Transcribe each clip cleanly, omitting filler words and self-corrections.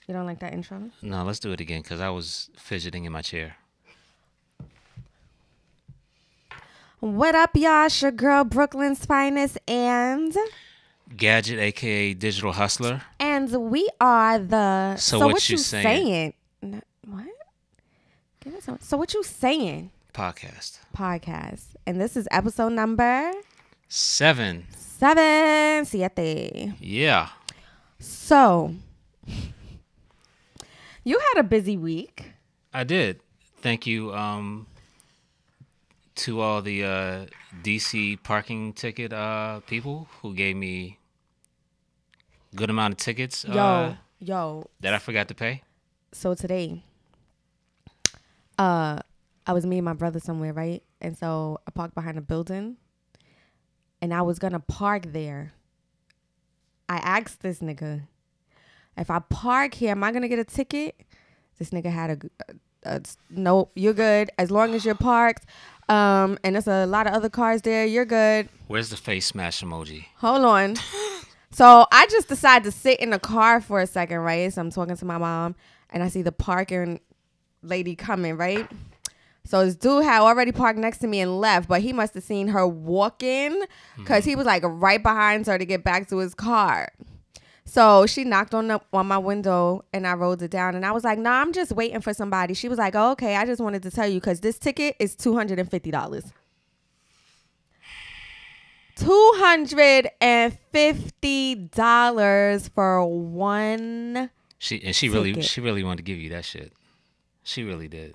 You don't like that intro? No, let's do it again because I was fidgeting in my chair. What up, y'all? It's your girl, Brooklyn's finest, and Gadget, aka Digital Hustler. we are the. So what you saying? What? Give us some. So what you saying? Podcast. And this is episode number 7. 7. Yeah. So you had a busy week. I did. Thank you to all the DC parking ticket people who gave me good amount of tickets Yo. that I forgot to pay. So today, I was me and my brother somewhere, right? And so I parked behind a building, and I was gonna park there. I asked this nigga, if I park here, am I gonna get a ticket? This nigga had a nope, you're good as long as you're parked. And there's a lot of other cars there. You're good. Where's the face smash emoji? Hold on. So I just decided to sit in the car for a second, right? So I'm talking to my mom, and I see the parking lady coming, right? So this dude had already parked next to me and left, but he must have seen her walking because he was like right behind her to get back to his car. So she knocked on my window, and I rolled it down, and I was like, nah, I'm just waiting for somebody. She was like, oh, okay, I just wanted to tell you because this ticket is $250. $250 for one. She ticket. really wanted to give you that shit. She really did.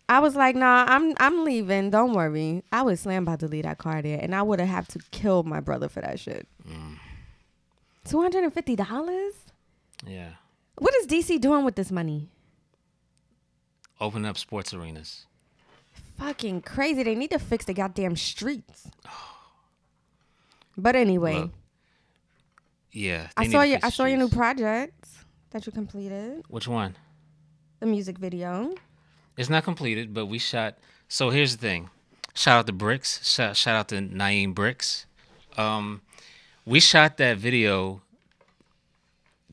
I was like, nah, I'm leaving. Don't worry. I was slam about to leave that car there, and I would have had to kill my brother for that shit. $250? Yeah. What is DC doing with this money? Open up sports arenas. Fucking crazy. They need to fix the goddamn streets. But anyway. Look, yeah. I saw your new project that you completed. Which one? The music video. It's not completed, but we shot. So here's the thing. Shout out to Bricks. Shout out to Naeem Bricks. We shot that video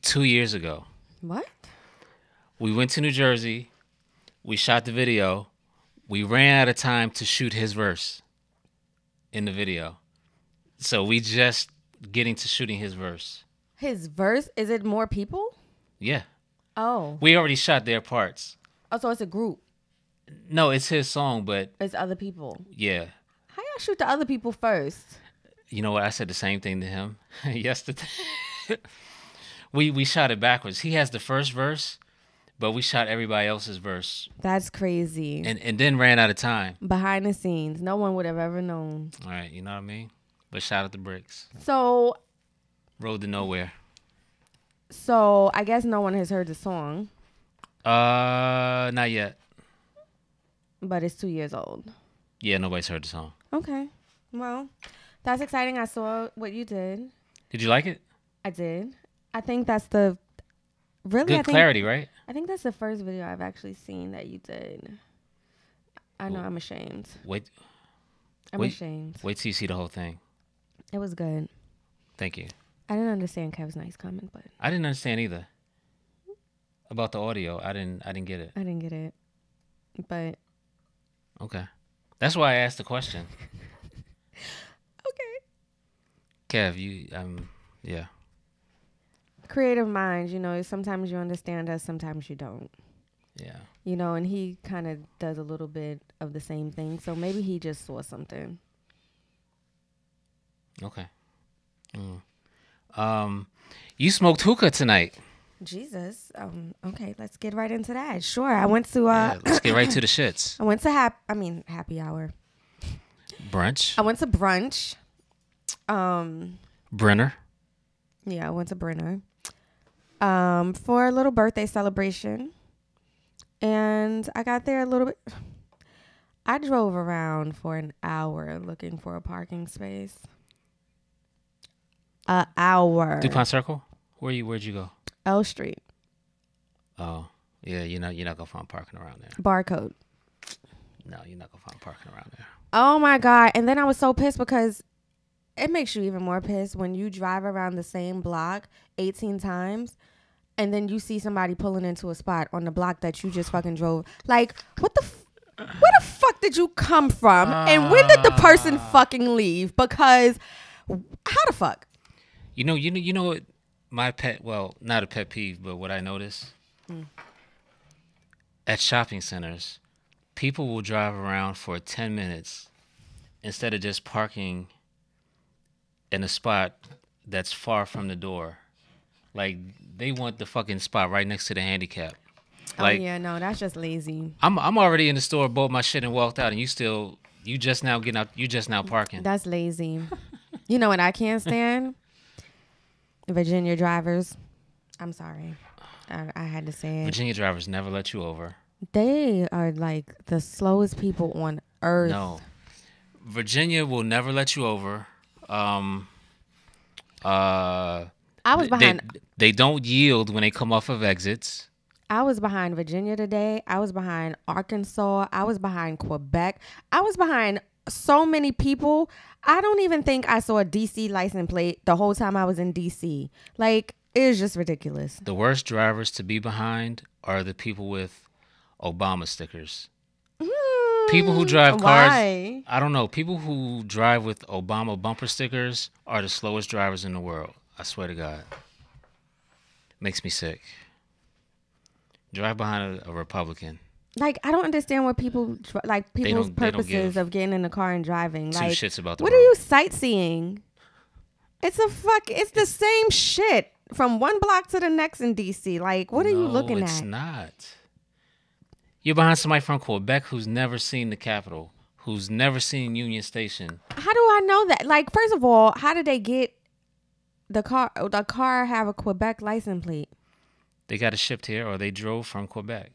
2 years ago. What? We went to New Jersey. We shot the video. We ran out of time to shoot his verse in the video. So we just getting to shooting his verse. His verse? Is it more people? Yeah. Oh. We already shot their parts. Oh, so it's a group. No, it's his song, but It's other people. yeah. How y'all shoot the other people first? You know what? I said the same thing to him yesterday. We shot it backwards. He has the first verse, but we shot everybody else's verse. That's crazy. And then ran out of time. Behind the scenes. No one would have ever known. All right, you know what I mean? But shout out to Bricks. So Road to nowhere. I guess no one has heard the song. Not yet. But it's 2 years old. Yeah, nobody's heard the song. Okay. Well, that's exciting. I saw what you did. Did you like it? I did. I think that's the really Good clarity, right? I think that's the first video I've actually seen that you did. I know I'm ashamed. I'm ashamed. Wait till you see the whole thing. It was good. Thank you. I didn't understand Kev's nice comment, but I didn't understand either. About the audio, I didn't get it. I didn't get it. But Okay. That's why I asked the question. okay. Kev, yeah. Creative minds, sometimes you understand us, sometimes you don't. Yeah. And he kind of does a little bit of the same thing. So maybe he just saw something. Okay. You smoked hookah tonight. Jesus. Okay, let's get right into that. Sure. I went to Yeah, let's get right to the shits. I went to happy hour. Brunch. I went to brunch. Brenner. Yeah, I went to Brenner. For a little birthday celebration. And I got there a little bit. I drove around for an hour looking for a parking space. An hour. DuPont Circle? Where'd you go? L Street. Oh, yeah, you're not gonna find parking around there. Barcode. No, you're not gonna find parking around there. Oh my God. And then I was so pissed because it makes you even more pissed when you drive around the same block 18 times and then you see somebody pulling into a spot on the block that you just fucking drove. Like, what the where the fuck did you come from? And when did the person fucking leave? Because how the fuck? You know what my pet, well, not a pet peeve, but what I notice at shopping centers, people will drive around for 10 minutes instead of just parking in a spot that's far from the door. Like, they want the fucking spot right next to the handicap. Like, oh yeah, no, that's just lazy. I'm already in the store, bought my shit and walked out, and you just now getting out, you just now parking. That's lazy. You know what I can't stand? Virginia drivers. I'm sorry. I had to say it. Virginia drivers never let you over. They are like the slowest people on earth. No. Virginia will never let you over. I was behind. They don't yield when they come off of exits. I was behind Virginia today. I was behind Arkansas. I was behind Quebec. I was behind so many people. I don't even think I saw a DC license plate the whole time I was in DC. Like, it is just ridiculous. The worst drivers to be behind are the people with Obama stickers. People who drive cars. Why? I don't know. People who drive with Obama bumper stickers are the slowest drivers in the world. I swear to God. Makes me sick. Drive behind a Republican. Like, I don't understand what people's they don't purposes give of getting in the car and driving. Two Like, shits about the what road. are you sightseeing? It's the same shit from one block to the next in DC. Like, what are you looking No, it's at? not. You're behind somebody from Quebec who's never seen the Capitol, who's never seen Union Station. How do I know that? Like, first of all, how did they get the car? The car have a Quebec license plate. They got it shipped here, or they drove from Quebec.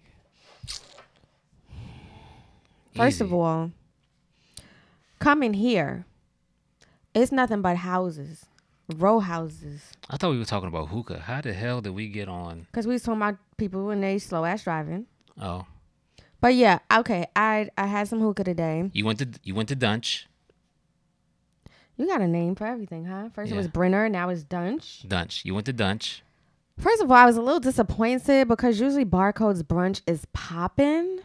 First Easy. of all, coming here, it's nothing but houses, row houses. I thought we were talking about hookah. How the hell did we get on? Because we was talking about people when they slow ass driving. Oh, But yeah, okay. I had some hookah today. you went to Dunch. You got a name for everything, huh? First it Yeah. was Brenner, now it's Dunch. Dunch. You went to Dunch. First of all, I was a little disappointed because usually Barcode's brunch is popping.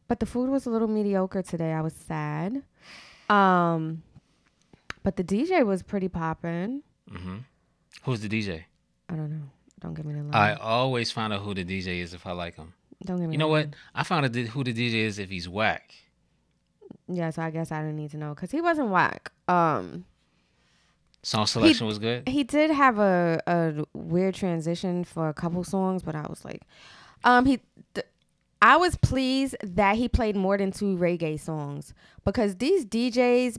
But the food was a little mediocre today. I was sad. But the DJ was pretty popping. Mm-hmm. Who's the DJ? I don't know. Don't give me the line. I always find out who the DJ is if I like him. Don't give me You know the what? line. I found out who the DJ is if he's whack. Yeah, so I guess I didn't need to know because he wasn't whack. Song selection was good. He did have a weird transition for a couple songs, but I was like, I was pleased that he played more than 2 reggae songs because these DJs,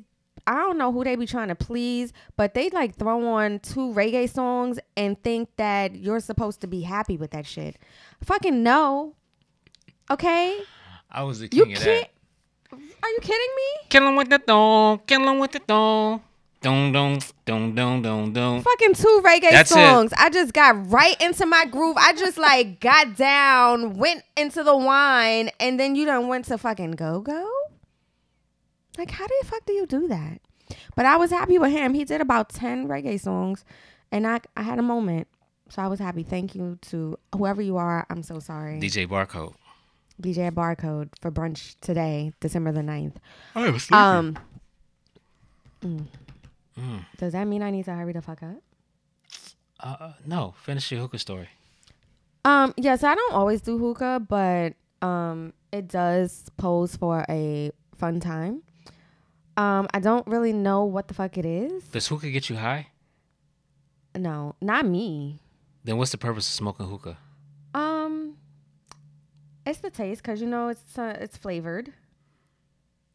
I don't know who they be trying to please, but they like throw on 2 reggae songs and think that you're supposed to be happy with that shit. Fucking no. Okay? I was the You king of can't. that. Are you kidding me? Kill him with the dong. Kill him with the dong. Dong, dong, dong, dong, dong, dong. Fucking 2 reggae That's songs. I just got right into my groove. I just like got down, went into the wine, and then you done went to fucking go-go? Like, how the fuck do you do that? But I was happy with him. He did about 10 reggae songs, and I had a moment. So I was happy. Thank you to whoever you are. I'm so sorry. DJ Barcode. DJ Barcode for brunch today, December the 9th. I was sleeping. Does that mean I need to hurry the fuck up? No. Finish your hookah story. Yes, I don't always do hookah, but it does pose for a fun time. I don't really know what the fuck it is. Does hookah get you high? No, not me. Then what's the purpose of smoking hookah? It's the taste, cause you know it's flavored,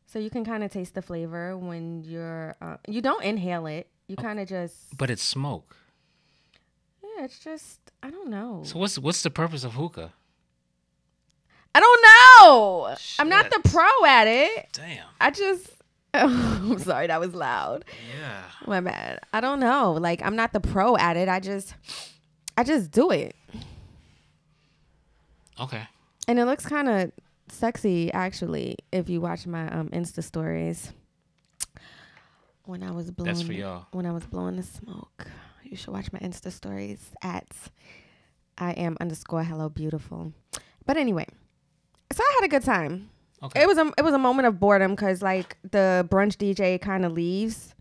so you can kind of taste the flavor when you're. You don't inhale it. You kind of just. But it's smoke. Yeah, it's just. I don't know. So what's the purpose of hookah? I don't know. Shit. I'm not the pro at it. Damn. I just. I'm sorry, that was loud. Yeah. My bad. I don't know. Like, I'm not the pro at it. I just do it. Okay. And it looks kind of sexy, actually, if you watch my Insta stories. When I was blowing, That's for y'all. When I was blowing the smoke, you should watch my Insta stories at I am _ hello beautiful. But anyway, so I had a good time. Okay. It was a moment of boredom because like the brunch DJ kind of leaves,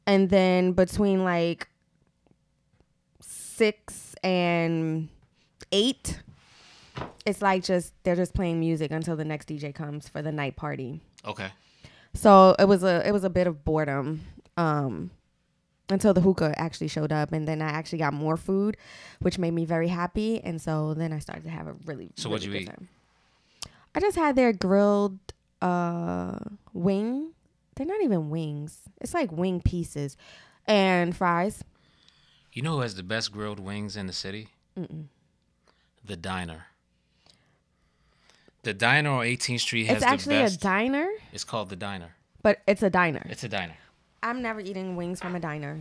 and then between like 6 and 8, it's like they're just playing music until the next DJ comes for the night party. Okay. So it was a bit of boredom until the hookah actually showed up, and then I actually got more food, which made me very happy, and so then I started to have a really what'd you eat? Time. I just had their grilled wing. They're not even wings. It's like wing pieces and fries. You know who has the best grilled wings in the city? The Diner. The Diner on 18th Street has the best. It's actually a diner? It's called The Diner. But it's a diner. It's a diner. I'm never eating wings from a diner.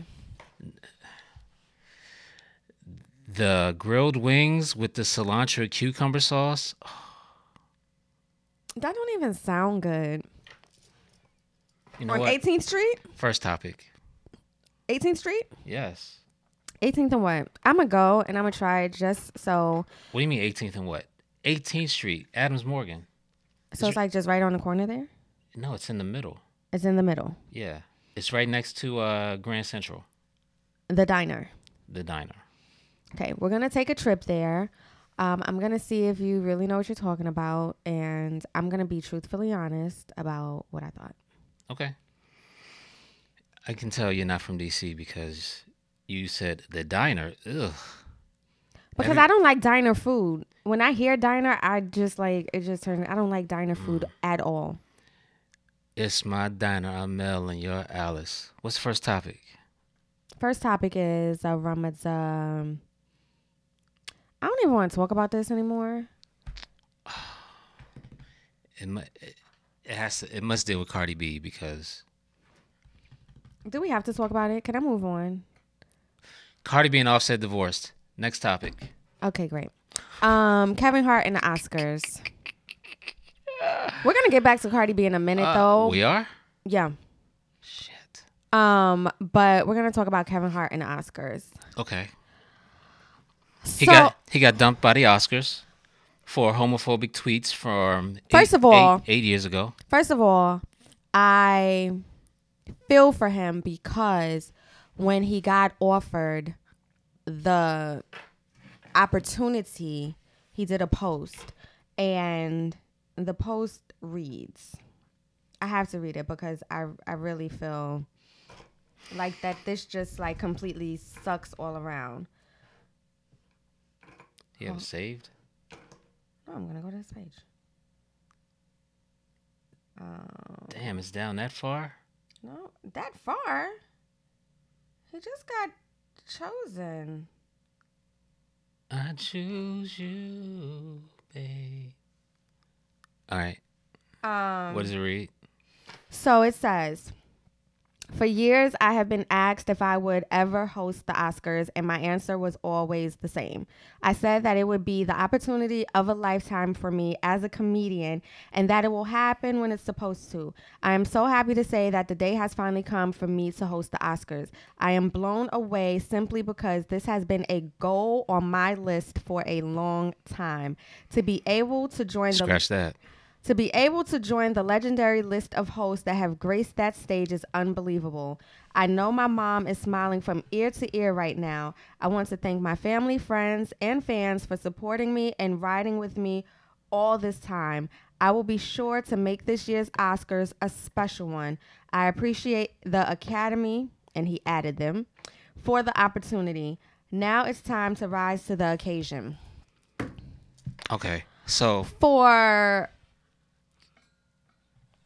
The grilled wings with the cilantro cucumber sauce. That don't even sound good. You know on what? 18th Street? First topic. 18th Street? Yes. 18th and what? I'm going to go and I'm going to try it just so. What do you mean 18th and what? 18th Street, Adams Morgan. So it's like just right on the corner there? No, it's in the middle. It's in the middle. Yeah. It's right next to Grand Central. The diner. The Diner. Okay, we're going to take a trip there. I'm going to see if you really know what you're talking about, and I'm going to be truthfully honest about what I thought. Okay. I can tell you're not from D.C. because you said the diner. Ugh. Because I don't like diner food. When I hear diner, I just like, it just turns, I don't like diner food at all. It's my diner. I'm Mel and you're Alice. What's the first topic? First topic is Ramadan. I don't even want to talk about this anymore. It must deal with Cardi B because. Do we have to talk about it? Can I move on? Cardi B and Offset divorced. Next topic. Okay, great. Kevin Hart and the Oscars. We're gonna get back to Cardi B in a minute, though. We are? Yeah. Shit. But we're gonna talk about Kevin Hart and the Oscars. Okay. So, he got dumped by the Oscars for homophobic tweets from eight years ago. First of all, I feel for him because when he got offered the opportunity, he did a post, and the post reads, I have to read it because I really feel like that this just like completely sucks all around. You have it saved? No, I'm gonna go to this page. Damn, it's down that far? No, that far. He just got chosen. I choose you, babe. All right. What does it read? So it says, for years, I have been asked if I would ever host the Oscars, and my answer was always the same. I said that it would be the opportunity of a lifetime for me as a comedian, and that it will happen when it's supposed to. I am so happy to say that the day has finally come for me to host the Oscars. I am blown away simply because this has been a goal on my list for a long time. To be able to join To be able to join the legendary list of hosts that have graced that stage is unbelievable. I know my mom is smiling from ear to ear right now. I want to thank my family, friends, and fans for supporting me and riding with me all this time. I will be sure to make this year's Oscars a special one. I appreciate the Academy, and he added them, for the opportunity. Now it's time to rise to the occasion. Okay, so for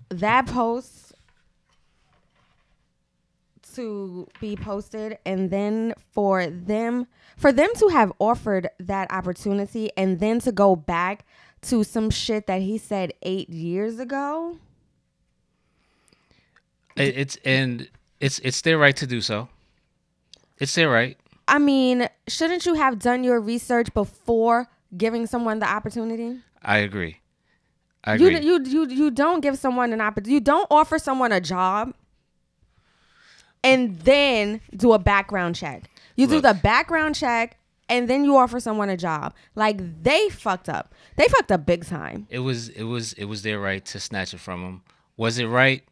that post to be posted, and then for them to have offered that opportunity and then to go back to some shit that he said 8 years ago. It's their right to do so. It's their right. I mean, shouldn't you have done your research before giving someone the opportunity? I agree. You don't give someone an opportunity. You don't offer someone a job and then do a background check. You do the background check and then you offer someone a job. Like, they fucked up. They fucked up big time. It was their right to snatch it from him. Was it right?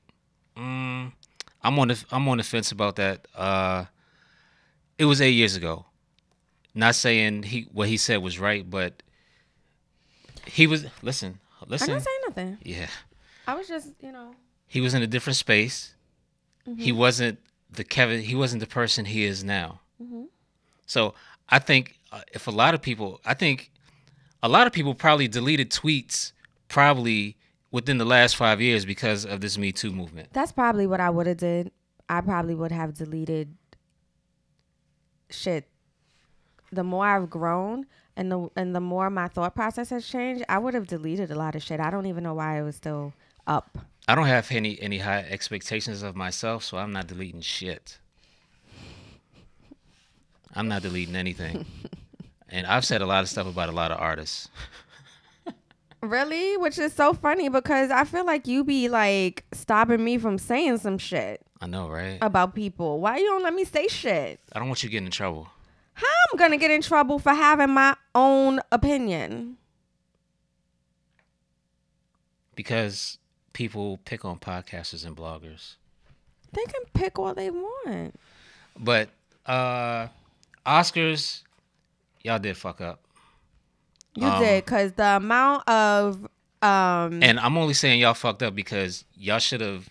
I'm on the fence about that. It was 8 years ago. Not saying what he said was right, but he was listen. I'm not saying nothing. Yeah. I was just, He was in a different space. Mm-hmm. He wasn't the person he is now. Mm-hmm. So I think a lot of people probably deleted tweets probably within the last 5 years because of this Me Too movement. That's probably what I would have did. I probably would have deleted shit. The more I've grown and the more my thought process has changed, I would have deleted a lot of shit. I don't even know why it was still up. I don't have any high expectations of myself, so I'm not deleting shit. I'm not deleting anything. And I've said a lot of stuff about a lot of artists. Really? Which is so funny because I feel like you be like stopping me from saying some shit. I know, right? About people. Why you don't let me say shit? I don't want you getting in trouble. How I'm gonna get in trouble for having my own opinion? Because people pick on podcasters and bloggers. They can pick all they want. But Oscars, y'all did fuck up. You did, because the amount of... and I'm only saying y'all fucked up because you should have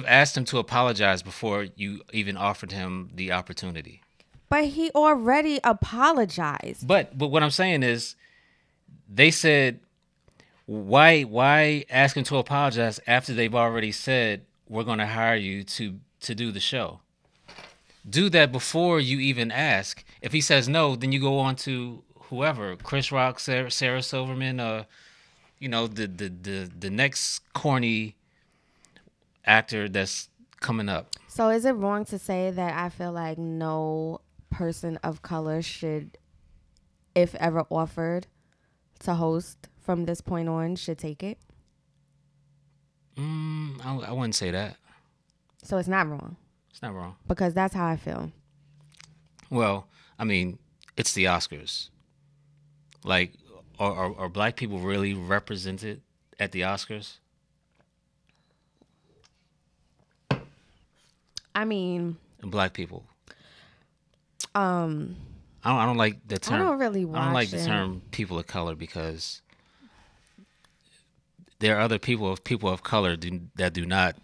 asked him to apologize before you even offered him the opportunity. But he already apologized. But what I'm saying is, they said, why ask him to apologize after they've already said, we're going to hire you to do the show? Do that before you even ask. If he says no, then you go on to whoever, Chris Rock, Sarah Silverman, the next corny actor that's coming up. So is it wrong to say that I feel like no person of color should, if ever offered to host from this point on, should take it? I wouldn't say that. So it's not wrong? It's not wrong. Because that's how I feel. Well, I mean, it's the Oscars. Like, are black people really represented at the Oscars? I mean... And black people. I don't like the term. I don't really watch I don't like the term people of color because there are other people of color that do not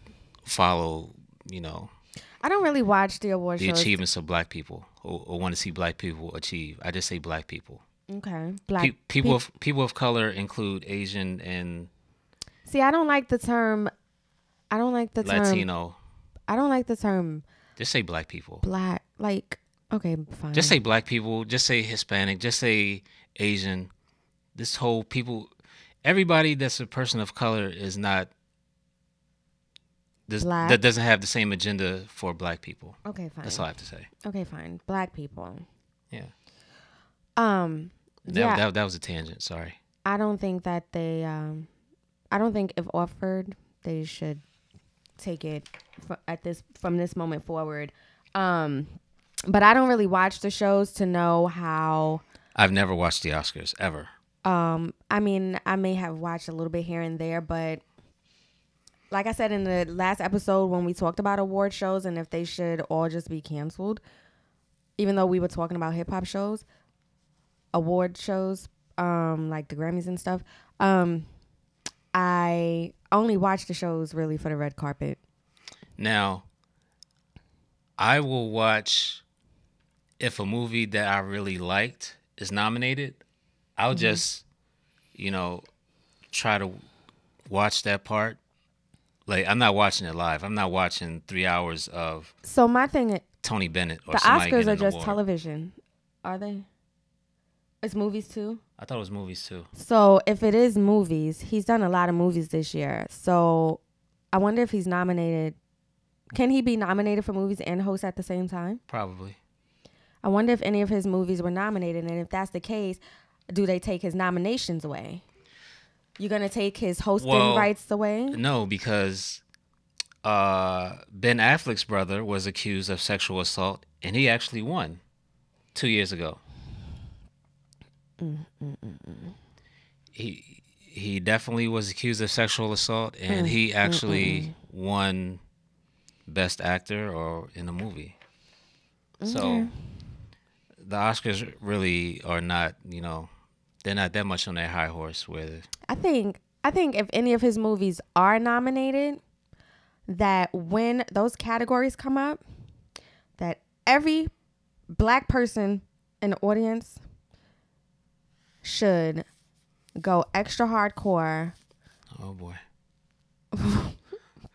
follow, I don't really watch the award shows. The achievements of black people or want to see black people achieve. I just say black people. Okay. People of color include Asian and... See, I don't like the term... Latino. I don't like the term... Just say black people. Black. Like, okay, fine. Just say black people. Just say Hispanic. Just say Asian. This whole people... Everybody that's a person of color is not... Black. That doesn't have the same agenda for black people. Okay, fine. That's all I have to say. Okay, fine. Black people. Yeah. Yeah. That was a tangent. Sorry. I don't think that they... I don't think if offered, they should take it from this moment forward. But I don't really watch the shows to know how... I've never watched the Oscars, ever. I mean, I may have watched a little bit here and there, but like I said in the last episode when we talked about award shows and if they should all just be canceled, even though we were talking about hip hop shows, award shows, like the Grammys and stuff, I only watch the shows really for the red carpet. Now, I will watch if a movie that I really liked is nominated. I'll just, try to watch that part. Like, I'm not watching it live. I'm not watching 3 hours of... So my thing is... Tony Bennett or the somebody Oscars are just award. television. Are they? It's movies too? I thought it was movies too. So if it is movies, he's done a lot of movies this year. So I wonder if he's nominated. Can he be nominated for movies and host at the same time? Probably. I wonder if any of his movies were nominated. And if that's the case, do they take his nominations away? You're going to take his hosting rights away? No, because Ben Affleck's brother was accused of sexual assault, and he actually won. 2 years ago. He definitely was accused of sexual assault, and he actually won Best Actor or in a movie. So the Oscars really are not, they're not that much on their high horse with. I think if any of his movies are nominated, that when those categories come up, that every black person in the audience should go extra hardcore. Oh boy.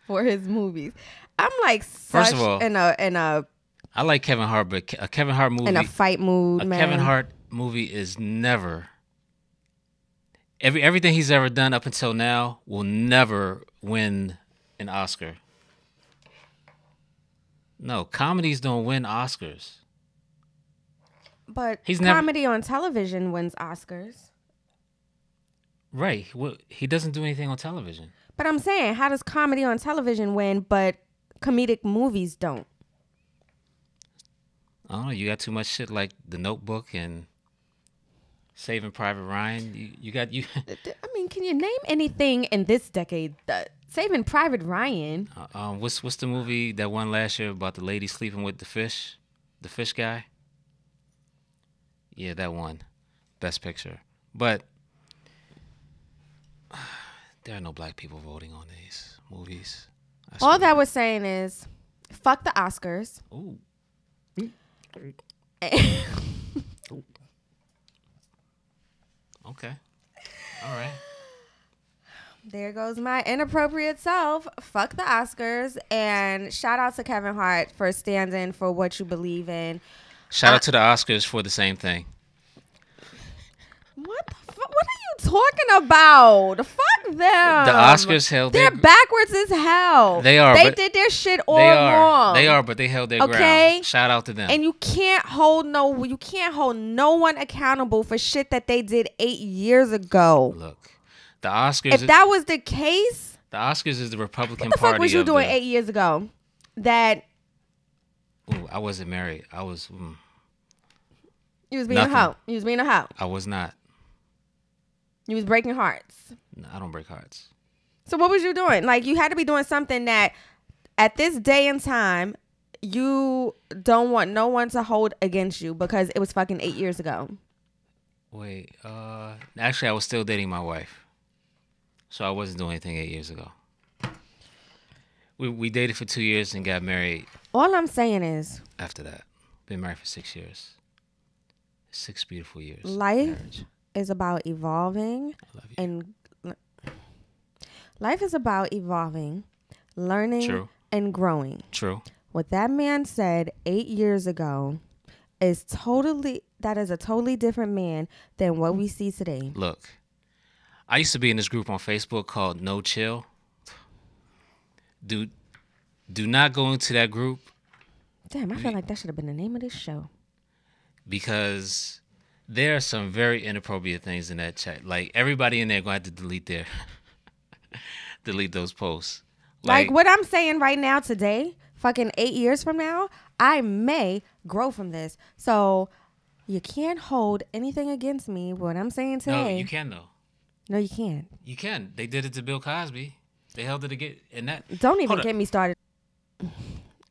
For his movies. I'm like First such of all, in a I like Kevin Hart, but a Kevin Hart movie in a fight mood, man. Kevin Hart movie is never everything he's ever done up until now will never win an Oscar. No, comedies don't win Oscars. But He's comedy on television wins Oscars. Right. Well, he doesn't do anything on television. But I'm saying, how does comedy on television win, but comedic movies don't? I don't know. You got too much shit like The Notebook and Saving Private Ryan. You got. I mean, can you name anything in this decade? Saving Private Ryan. What's the movie that won last year about the lady sleeping with the fish guy? Yeah, that one, Best Picture. But there are no black people voting on these movies. All that we're saying is, fuck the Oscars. Ooh. Okay. All right. There goes my inappropriate self. Fuck the Oscars. And shout out to Kevin Hart for standing for what you believe in. Shout out to the Oscars for the same thing. What the fuck? What are you talking about? Fuck them. The Oscars held They're backwards as hell. They are. They did their shit all wrong. They are, but they held their ground. Shout out to them. And you can't hold no one accountable for shit that they did 8 years ago. Look, the Oscars. If that was the case, the Oscars is the Republican Party. What the Party. fuck was you doing 8 years ago? That. Ooh, I wasn't married. I was. You was being a hoe. You was being a hoe. I was not. You was breaking hearts. No, I don't break hearts. So what was you doing? Like, you had to be doing something that at this day and time, you don't want no one to hold against you because it was fucking 8 years ago. Wait, actually, I was still dating my wife. So I wasn't doing anything 8 years ago. We dated for 2 years and got married. All I'm saying is, after that, been married for 6 years. 6 beautiful years. Life is about evolving. I love you. And life is about evolving, learning, and growing. True. What that man said 8 years ago is a totally different man than what we see today. Look, I used to be in this group on Facebook called No Chill. Do not go into that group. Damn, I feel like that should have been the name of this show. Because there are some very inappropriate things in that chat. Like, everybody in there going to have to delete those posts. Like what I'm saying right now today, fucking 8 years from now, I may grow from this. So you can't hold anything against me. What I'm saying today. No, you can though. No, you can't. You can. They did it to Bill Cosby. They held it again. And that. Don't even get me started.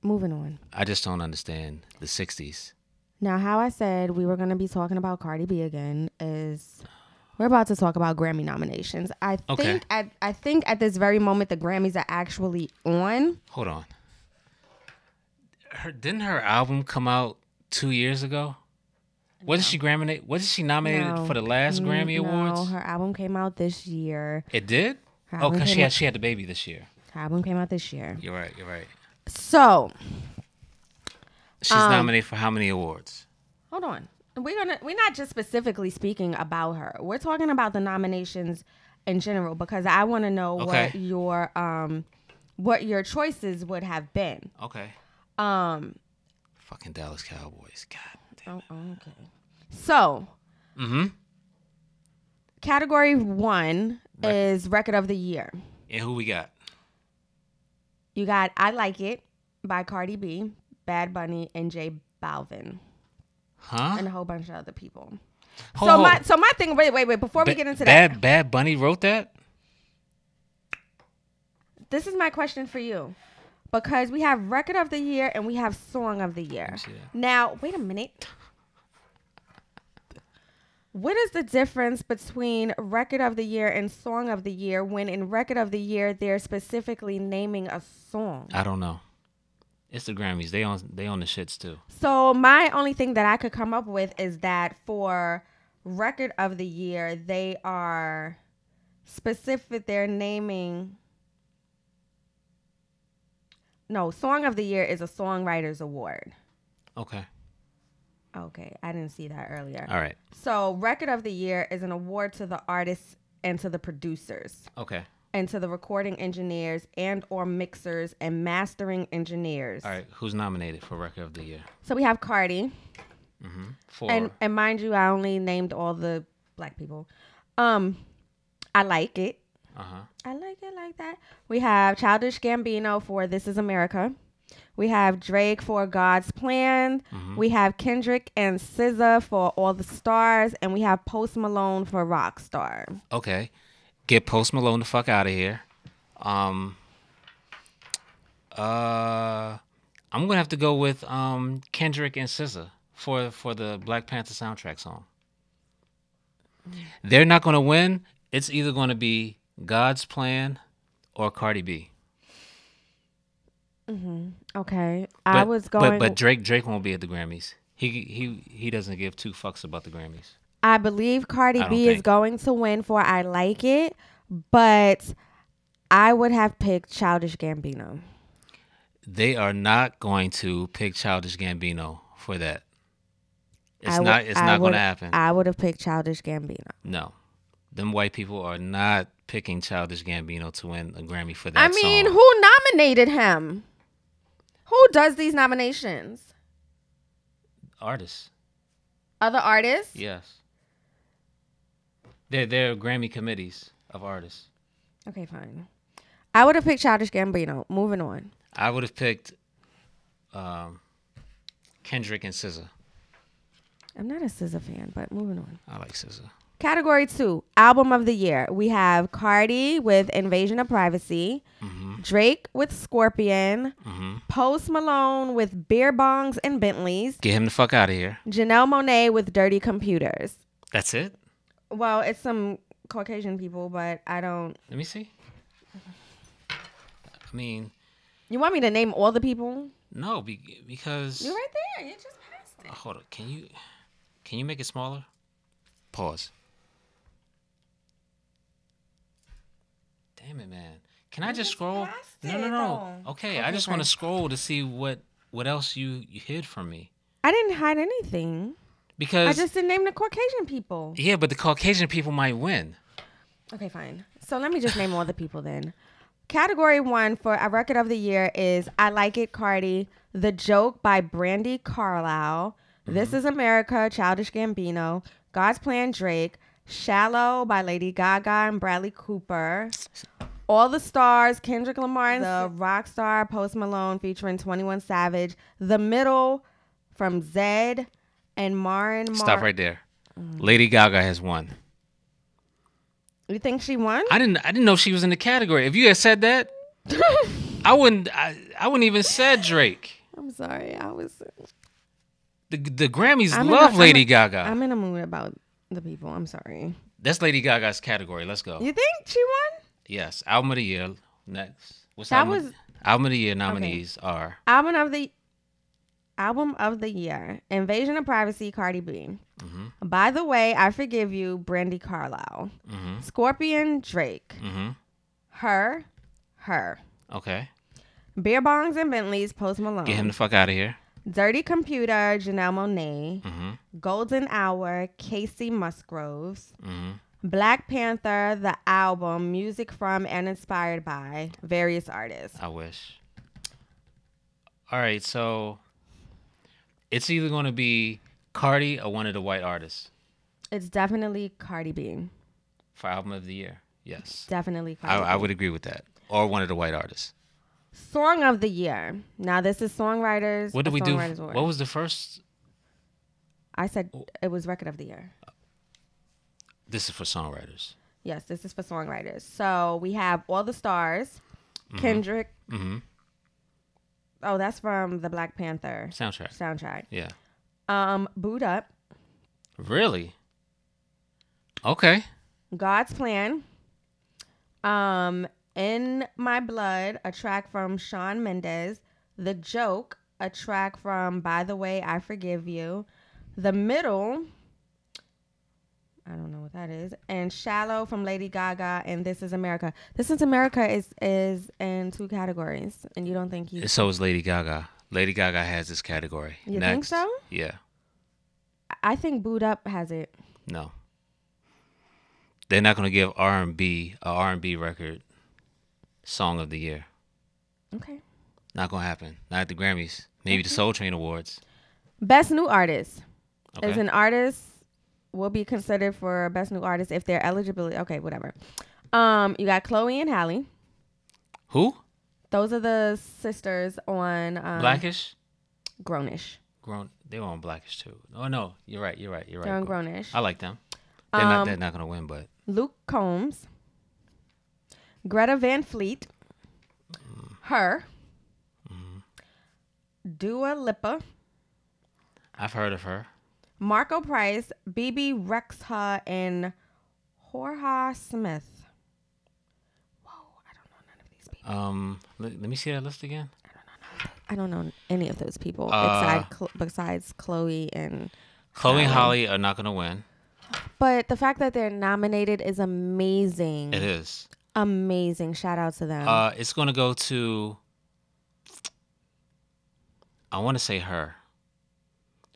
Moving on. I just don't understand the 60s. Now, how I said we were going to be talking about Cardi B again is we're about to talk about Grammy nominations. I think at this very moment the Grammys are actually on. Hold on. Didn't her album come out 2 years ago? Wasn't she nominated for the last Grammy Awards? No, her album came out this year. It did? Oh, because she had the baby this year. Her album came out this year. You're right. So she's nominated for how many awards? Hold on. We're not just specifically speaking about her. We're talking about the nominations in general because I want to know what your choices would have been. Okay. Fucking Dallas Cowboys. God damn. Oh, okay. So, category 1 is Record of the Year. And who we got? You got I Like It by Cardi B, Bad Bunny, and J Balvin. Huh? and a whole bunch of other people. Hold on. So my thing. Wait. Before we get into that, Bad Bunny wrote that. this is my question for you, because we have record of the year and we have song of the year. Now, wait a minute. What is the difference between record of the year and song of the year when in record of the year they're specifically naming a song? I don't know. It's the Grammys. They own the shits too. So my only thing that I could come up with is that for record of the year, they are specific. They're naming. No, song of the year is a songwriters award. Okay. Okay, I didn't see that earlier. All right. So record of the year is an award to the artists and to the producers. Okay. And to the recording engineers and or mixers and mastering engineers. All right. Who's nominated for record of the year? So we have Cardi. Mm-hmm. And mind you, I only named all the black people. I Like It. I like it like that. We have Childish Gambino for This Is America. We have Drake for God's Plan. We have Kendrick and SZA for All the Stars. And we have Post Malone for Rockstar. Okay. Get Post Malone the fuck out of here. I'm gonna have to go with Kendrick and SZA for the Black Panther soundtrack song. They're not gonna win. It's either gonna be God's Plan or Cardi B. Okay. But Drake won't be at the Grammys. He doesn't give two fucks about the Grammys. I believe Cardi B is going to win for I Like It, but I would have picked Childish Gambino. They are not going to pick Childish Gambino for that. It's not going to happen. I would have picked Childish Gambino. No. Them white people are not picking Childish Gambino to win a Grammy for that song. Who nominated him? Who does these nominations? Artists. Other artists? Yes. They're Grammy committees of artists. Okay, fine. I would have picked Childish Gambino. Moving on. I would have picked Kendrick and SZA. I'm not a SZA fan, but moving on. I like SZA. Category 2, Album of the Year. We have Cardi with Invasion of Privacy, Drake with Scorpion, Post Malone with Beer Bongs and Bentleys. Get him the fuck out of here. Janelle Monáe with Dirty Computers. That's it? Well, it's some Caucasian people, but I don't... Let me see. I mean... You want me to name all the people? No, because... You're right there. You just passed it. Hold on. Can you make it smaller? Pause. Damn it, man. Can I just scroll? No. Okay, I just want to scroll to see what else you hid from me. I didn't hide anything. Because I just didn't name the Caucasian people. Yeah, but the Caucasian people might win. Okay, fine. So let me just name all the people then. Category 1 for a record of the year is I Like It, Cardi, The Joke by Brandy Carlisle, This Is America, Childish Gambino, God's Plan, Drake, Shallow by Lady Gaga and Bradley Cooper, All the Stars, Kendrick Lamar and the Rockstar, Post Malone featuring 21 Savage, The Middle from Zed and Marin. Stop right there. Lady Gaga has won. You think she won? I didn't know she was in the category. If you had said that, I wouldn't even said Drake. I'm sorry. The Grammys love Lady Gaga. I'm in a mood about the people. I'm sorry. That's Lady Gaga's category. Let's go. You think she won? Yes. Album of the year. Next. Album of the year nominees are Album of the Year, Invasion of Privacy, Cardi B. By the Way, I Forgive You, Brandy Carlisle. Scorpion, Drake. Her. Okay. Beer Bongs and Bentleys, Post Malone. Get him the fuck out of here. Dirty Computer, Janelle Monáe. Golden Hour, Casey Musgroves. Black Panther, the album, music from and inspired by various artists. I wish. All right, so it's either going to be Cardi or one of the white artists. It's definitely Cardi B. For album of the year, yes. Definitely Cardi B. I would agree with that. Or one of the white artists. Song of the Year. Now, this is songwriters. What did we do? What was the first? I said it was record of the year. This is for songwriters. Yes, this is for songwriters. So we have All the Stars, Kendrick. Mm-hmm. Oh, that's from the Black Panther soundtrack. Yeah. Boot Up. Really? Okay. God's Plan. In My Blood, a track from Shawn Mendes. The Joke, a track from By the Way, I Forgive You. The Middle, I don't know what that is. And Shallow from Lady Gaga and This Is America. This Is America is in 2 categories, and you don't think So is Lady Gaga. Lady Gaga has this category. You think so? Yeah. I think Boot Up has it. No. They're not going to give R&B a R&B record Song of the Year. Okay. Not going to happen. Not at the Grammys. Maybe the Soul Train Awards. Best New Artist. Okay. Is an artist will be considered for Best New Artist if their eligibility. Okay, whatever. You got Chloe and Halle. Who? Those are the sisters on Blackish? Grownish. They were on Blackish too. Oh no, you're right. They're on Grownish. I like them. They're not gonna win, but Luke Combs, Greta Van Fleet, Her, Dua Lipa. I've heard of her. Marco Price, BB Rexha, and Jorge Smith. Whoa, I don't know none of these people. Let me see that list again. I don't know any of those people besides Chloe and Chloe and Halle are not gonna win. But the fact that they're nominated is amazing. It is amazing. Shout out to them. It's gonna go to. I want to say Her,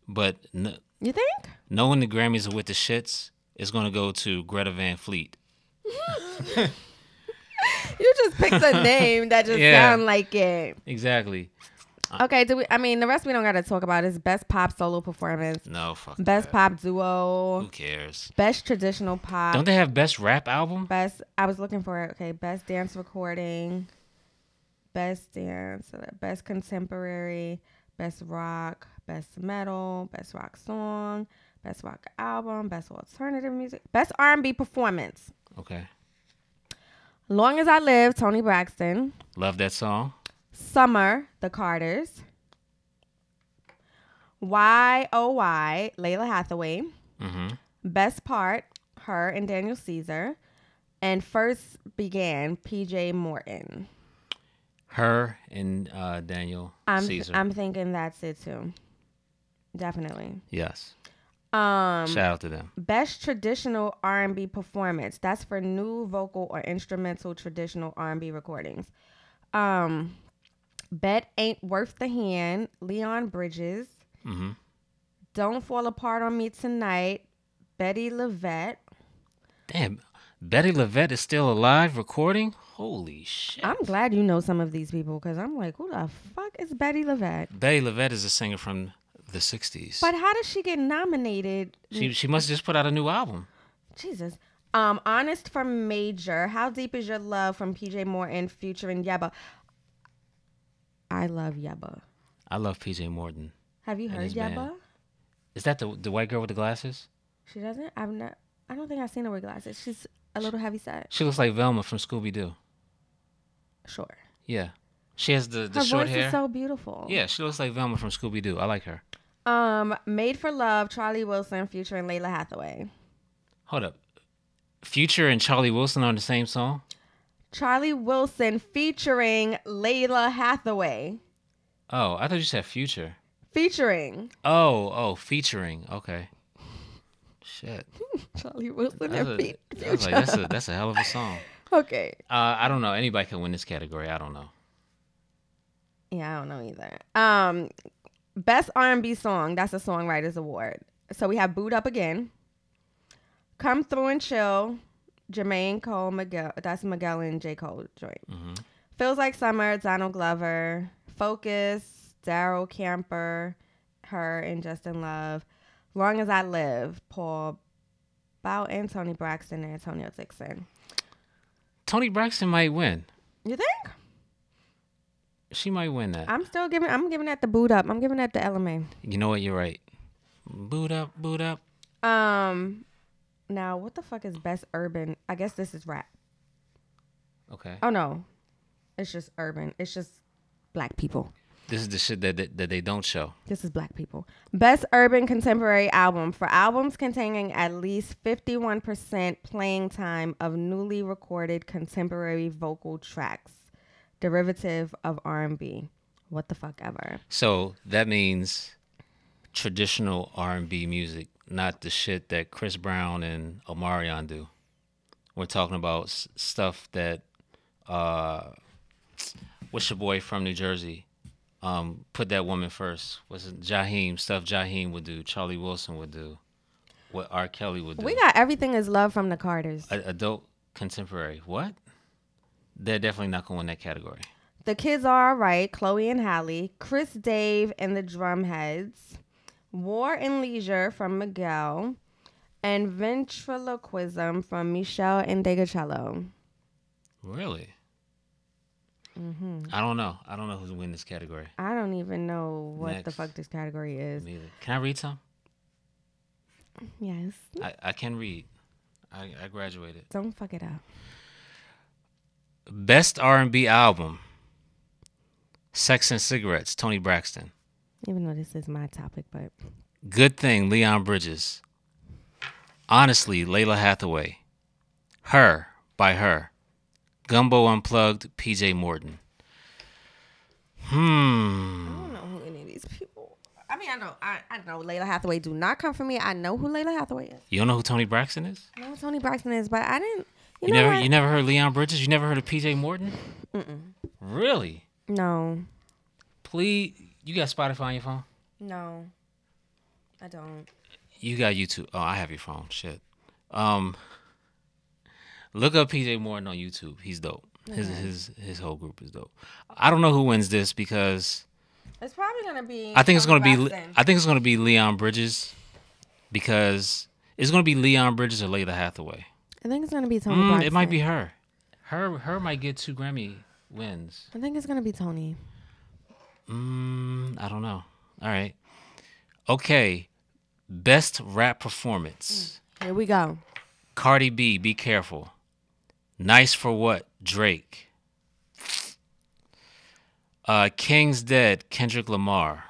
but you think? Knowing the Grammys are with the shits, it's gonna go to Greta Van Fleet. You just picked a name that just sound like it. Exactly. Okay, the rest we don't gotta talk about is Best Pop Solo Performance. No, fuck Best that. Pop Duo. Who cares? Best Traditional Pop. Don't they have Best Rap Album? I was looking for it. Okay, Best Dance Recording. Best Dance. Best Contemporary. Best Rock. Best Metal. Best Rock Song. Best Rock Album. Best Alternative Music. Best R&B Performance. Okay. Long as I Live, Toni Braxton. Love that song. Summer, The Carters. Y.O.Y., Layla Hathaway. Mm-hmm. Best Part, Her and Daniel Caesar. And First Began, P.J. Morton. Her and Daniel Caesar. I'm thinking that's it too. Definitely. Yes. Shout out to them. Best Traditional R&B Performance. That's for new vocal or instrumental traditional R&B recordings. Bet Ain't Worth the Hand, Leon Bridges. Mm-hmm. Don't Fall Apart on Me Tonight, Betty LaVette. Damn, Betty LaVette is still alive recording? Holy shit. I'm glad you know some of these people because I'm like, who the fuck is Betty LaVette? Betty LaVette is a singer from the 60s. But how did she get nominated? She must have just put out a new album. Jesus. Honest from Major. How Deep Is Your Love from PJ Morton featuring Yebba. I love Yebba. I love PJ Morton. Have you heard Yebba? Band. Is that the white girl with the glasses? She doesn't? I don't think I've seen her with glasses. She's a little heavy set. She looks like Velma from Scooby-Doo. Sure. Yeah. She has the her short voice hair. Is so beautiful. Yeah, she looks like Velma from Scooby-Doo. I like her. Made for Love, Charlie Wilson featuring Layla Hathaway. Hold up. Future and Charlie Wilson on the same song? Charlie Wilson featuring Layla Hathaway. Oh, I thought you said Future. Featuring. Oh, featuring. Okay. Shit. Charlie Wilson and Future. I was like, that's a hell of a song. Okay. I don't know. Anybody can win this category. I don't know. Yeah, I don't know either. Best R&B Song. That's a Songwriters Award. So we have Boot Up Again. Come Through and Chill. Jermaine Cole, Miguel. That's Miguel and J. Cole joint. Mm-hmm. Feels Like Summer. Donald Glover. Focus. Daryl Camper. Her and Justin Love. Long As I Live. Paul Bow and Toni Braxton and Antonio Dixon. Toni Braxton might win. You think? She might win that. I'm giving that the Boot Up. I'm giving that the LMA. You know what? You're right. Boot up, boot up. Now what the fuck is best urban? I guess this is rap. Okay. Oh no, it's just urban. It's just black people. This is the shit that they don't show. This is black people. Best urban contemporary album for albums containing at least 51% playing time of newly recorded contemporary vocal tracks, derivative of R&B. What the fuck ever. So that means traditional R&B music, not the shit that Chris Brown and Omarion do. We're talking about stuff that, what's your boy from New Jersey? Put that woman first. Was it Jaheim? Stuff Jaheim would do. Charlie Wilson would do. What R. Kelly would do. We got Everything Is Love from the Carters. Adult contemporary. What? They're definitely not going in that category. The Kids Are Alright, Chloe and Halle. Chris Dave and the Drumheads. War and Leisure from Miguel. And Ventriloquism from Michelle and Degacello. Really? I don't know. I don't know who's winning this category. I don't even know what Next. the fuck this category is. Neither. Can I read some? Yes. I can read. I graduated. Don't fuck it up. Best R&B album. Sex and Cigarettes, Tony Braxton. Even though this is my topic, but Good Thing, Leon Bridges. Honestly, Layla Hathaway. Her, by Her. Gumbo Unplugged, PJ Morton. I don't know who any of these people. I mean, I know Layla Hathaway do not come for me. I know who Layla Hathaway is. You don't know who Tony Braxton is? I know who Tony Braxton is, but I didn't. You never heard Leon Bridges? You never heard of PJ Morton? Really? No. Please, you got Spotify on your phone? No. I don't. You got YouTube. Oh, I have your phone. Shit. Look up PJ Morton on YouTube. He's dope. His whole group is dope. I don't know who wins this because It's probably gonna be. I think it's Tony gonna be Braxton. I think it's gonna be Leon Bridges because it's gonna be Leon Bridges or Layla Hathaway. I think it's gonna be Tony Braxton. It might be her. Her might get 2 Grammy wins. I think it's gonna be Tony. I don't know. All right. Okay. Best rap performance. Here we go. Cardi B, Be Careful. Nice for What, Drake. King's Dead, Kendrick Lamar.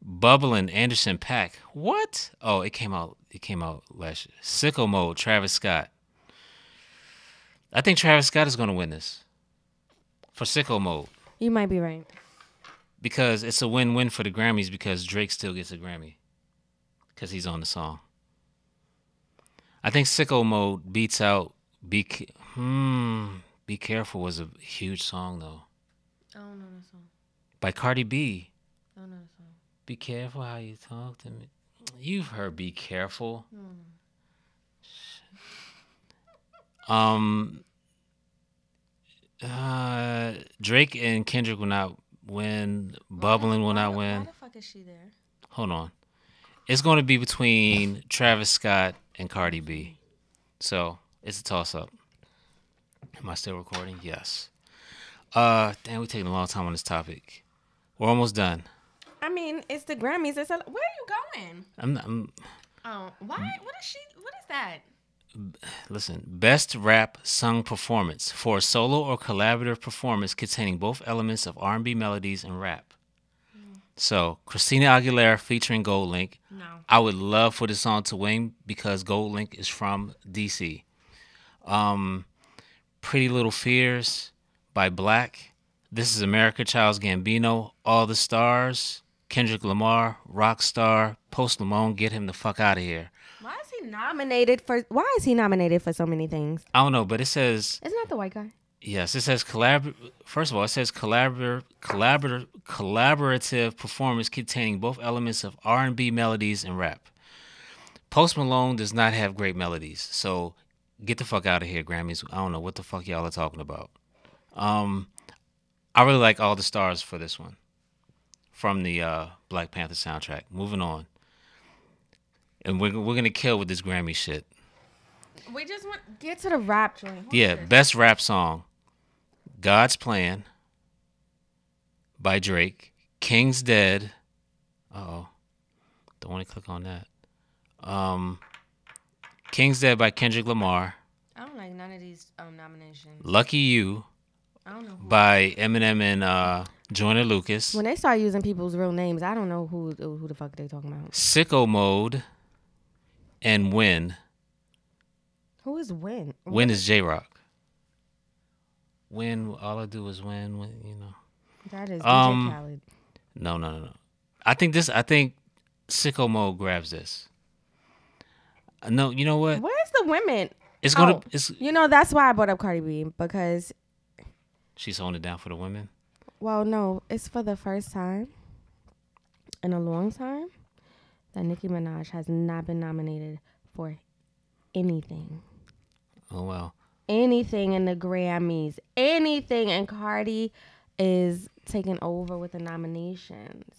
Bubbling, Anderson .Paak. What? Oh, it came out last year. Sicko Mode, Travis Scott. I think Travis Scott is going to win this for Sicko Mode You might be right. because it's a win-win for the Grammys because Drake still gets a Grammy because he's on the song. I think Sicko Mode beats out Be Careful was a huge song though. I don't know the song. By Cardi B. I don't know the song. Be careful how you talk to me. You've heard Be Careful. Drake and Kendrick will not win. Bubbling will not win. Why the fuck is she there? Hold on. It's going to be between Travis Scott and Cardi B. So it's a toss-up. Am I still recording? Yes. Damn, we're taking a long time on this topic. We're almost done. I mean, it's the Grammys. Where are you going? I'm Oh, why? What is that? Listen, best rap sung performance for a solo or collaborative performance containing both elements of R&B melodies and rap. So, Christina Aguilera featuring Gold Link. No. I would love for this song to win because Gold Link is from DC. Pretty Little Fears by Black. This is America, Childs Gambino, All the Stars, Kendrick Lamar, Rockstar, Post Malone, Get Him the Fuck Out of Here. Why is he nominated for so many things? I don't know, but it says... Isn't that the white guy? Yes, it says First of all, it says collaborative performance containing both elements of R&B melodies and rap. Post Malone does not have great melodies, so get the fuck out of here, Grammys. I don't know what the fuck y'all are talking about. I really like All the Stars for this one from the Black Panther soundtrack. Moving on, and we're gonna kill with this Grammy shit. We just want get to the rap joint. Yeah, best rap song. God's Plan by Drake. King's Dead. The Don't want to click on that. King's Dead by Kendrick Lamar. I don't like none of these nominations. Lucky You I don't know by Eminem and Joyner Lucas. When they start using people's real names, I don't know who the fuck they talking about. Sicko Mode and Win. Who is Win? Win is J-Rock. Win, all I do is win, you know. That is DJ Khaled. No. I think Sicko Mode grabs this. No, you know what? Where's the women? It's gonna. Oh, It's. You know, that's why I brought up Cardi B, because She's holding it down for the women. well, no, it's for the first time in a long time that Nicki Minaj has not been nominated for anything. Oh wow. Anything in the Grammys, anything, and Cardi is taking over with the nominations.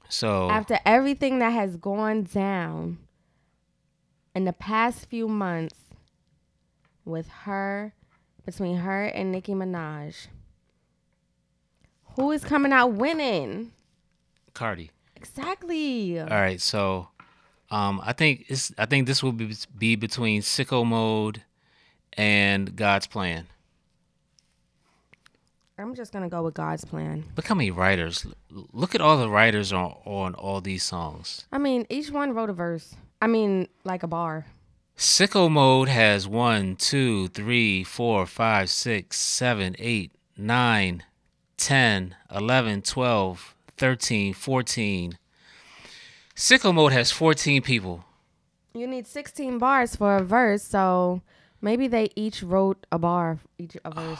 So After everything that has gone down in the past few months with her, between her and Nicki Minaj, who is coming out winning? Cardi. Exactly. All right. So, I think this will be between Sicko Mode and God's Plan. I'm just gonna go with God's Plan. Look how many writers. Look at all the writers on all these songs. I mean, each one wrote a verse. I mean, like a bar. Sicko Mode has 1, 2, 3, 4, 5, 6, 7, 8, 9, 10, 11, 12, 13, 14. Sicko Mode has 14 people. You need 16 bars for a verse, so maybe they each wrote a bar, each a verse.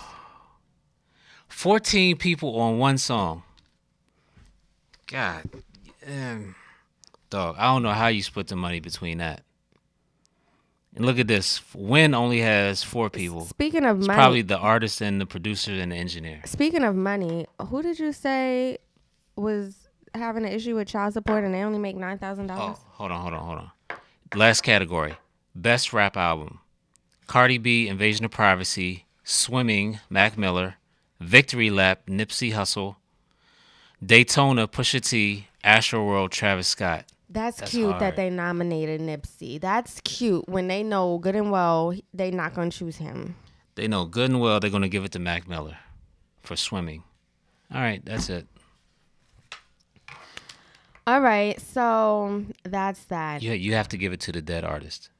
14 people on one song. God. Dog, I don't know how you split the money between that. And look at this. Win only has 4 people. Speaking of It's money, probably the artist and the producer and the engineer. speaking of money, who did you say was having an issue with child support and they only make $9,000? Oh, hold on. Last category. Best rap album. Cardi B, Invasion of Privacy. Swimming, Mac Miller. Victory Lap, Nipsey Hussle. Daytona, Pusha T. Astroworld, Travis Scott. That's That's cute hard. that they nominated Nipsey. That's cute when they know good and well they not going to choose him. They know good and well they're going to give it to Mac Miller for Swimming. All right, that's it. All right, so that's that. You have to give it to the dead artist.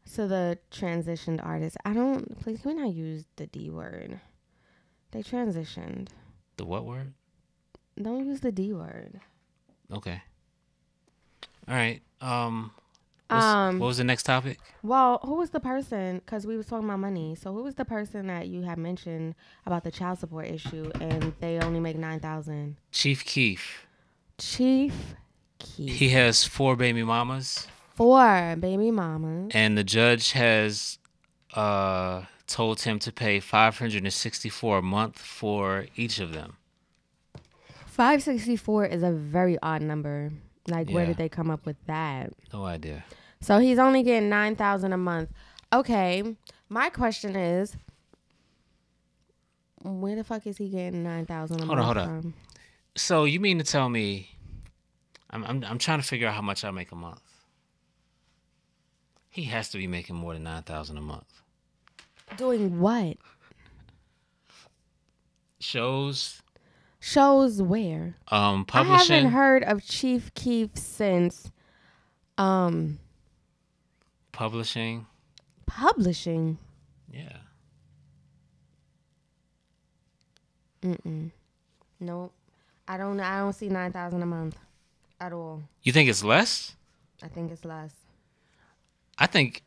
So the transitioned artist. Please, can we not use the D word? They transitioned. The what word? Don't what word. Okay. All right. What was the next topic? Well, who was the person? Because we was talking about money. So who was the person that you had mentioned about the child support issue, and they only make $9,000? Chief Keef. Chief Keef. He has 4 baby mamas. 4 baby mamas. And the judge has told him to pay $564 a month for each of them. 564 is a very odd number. Like, where Yeah. did they come up with that? No idea. So he's only getting $9,000 a month. Okay, my question is, where the fuck is he getting $9,000 a month Hold on. from? So you mean to tell me? I'm trying to figure out how much I make a month. He has to be making more than $9,000 a month. Doing what? Shows. Shows where? Publishing. I haven't heard of Chief Keef since Publishing. publishing. Yeah. Nope. I don't see $9,000 a month at all. You think it's less? I think it's less. I think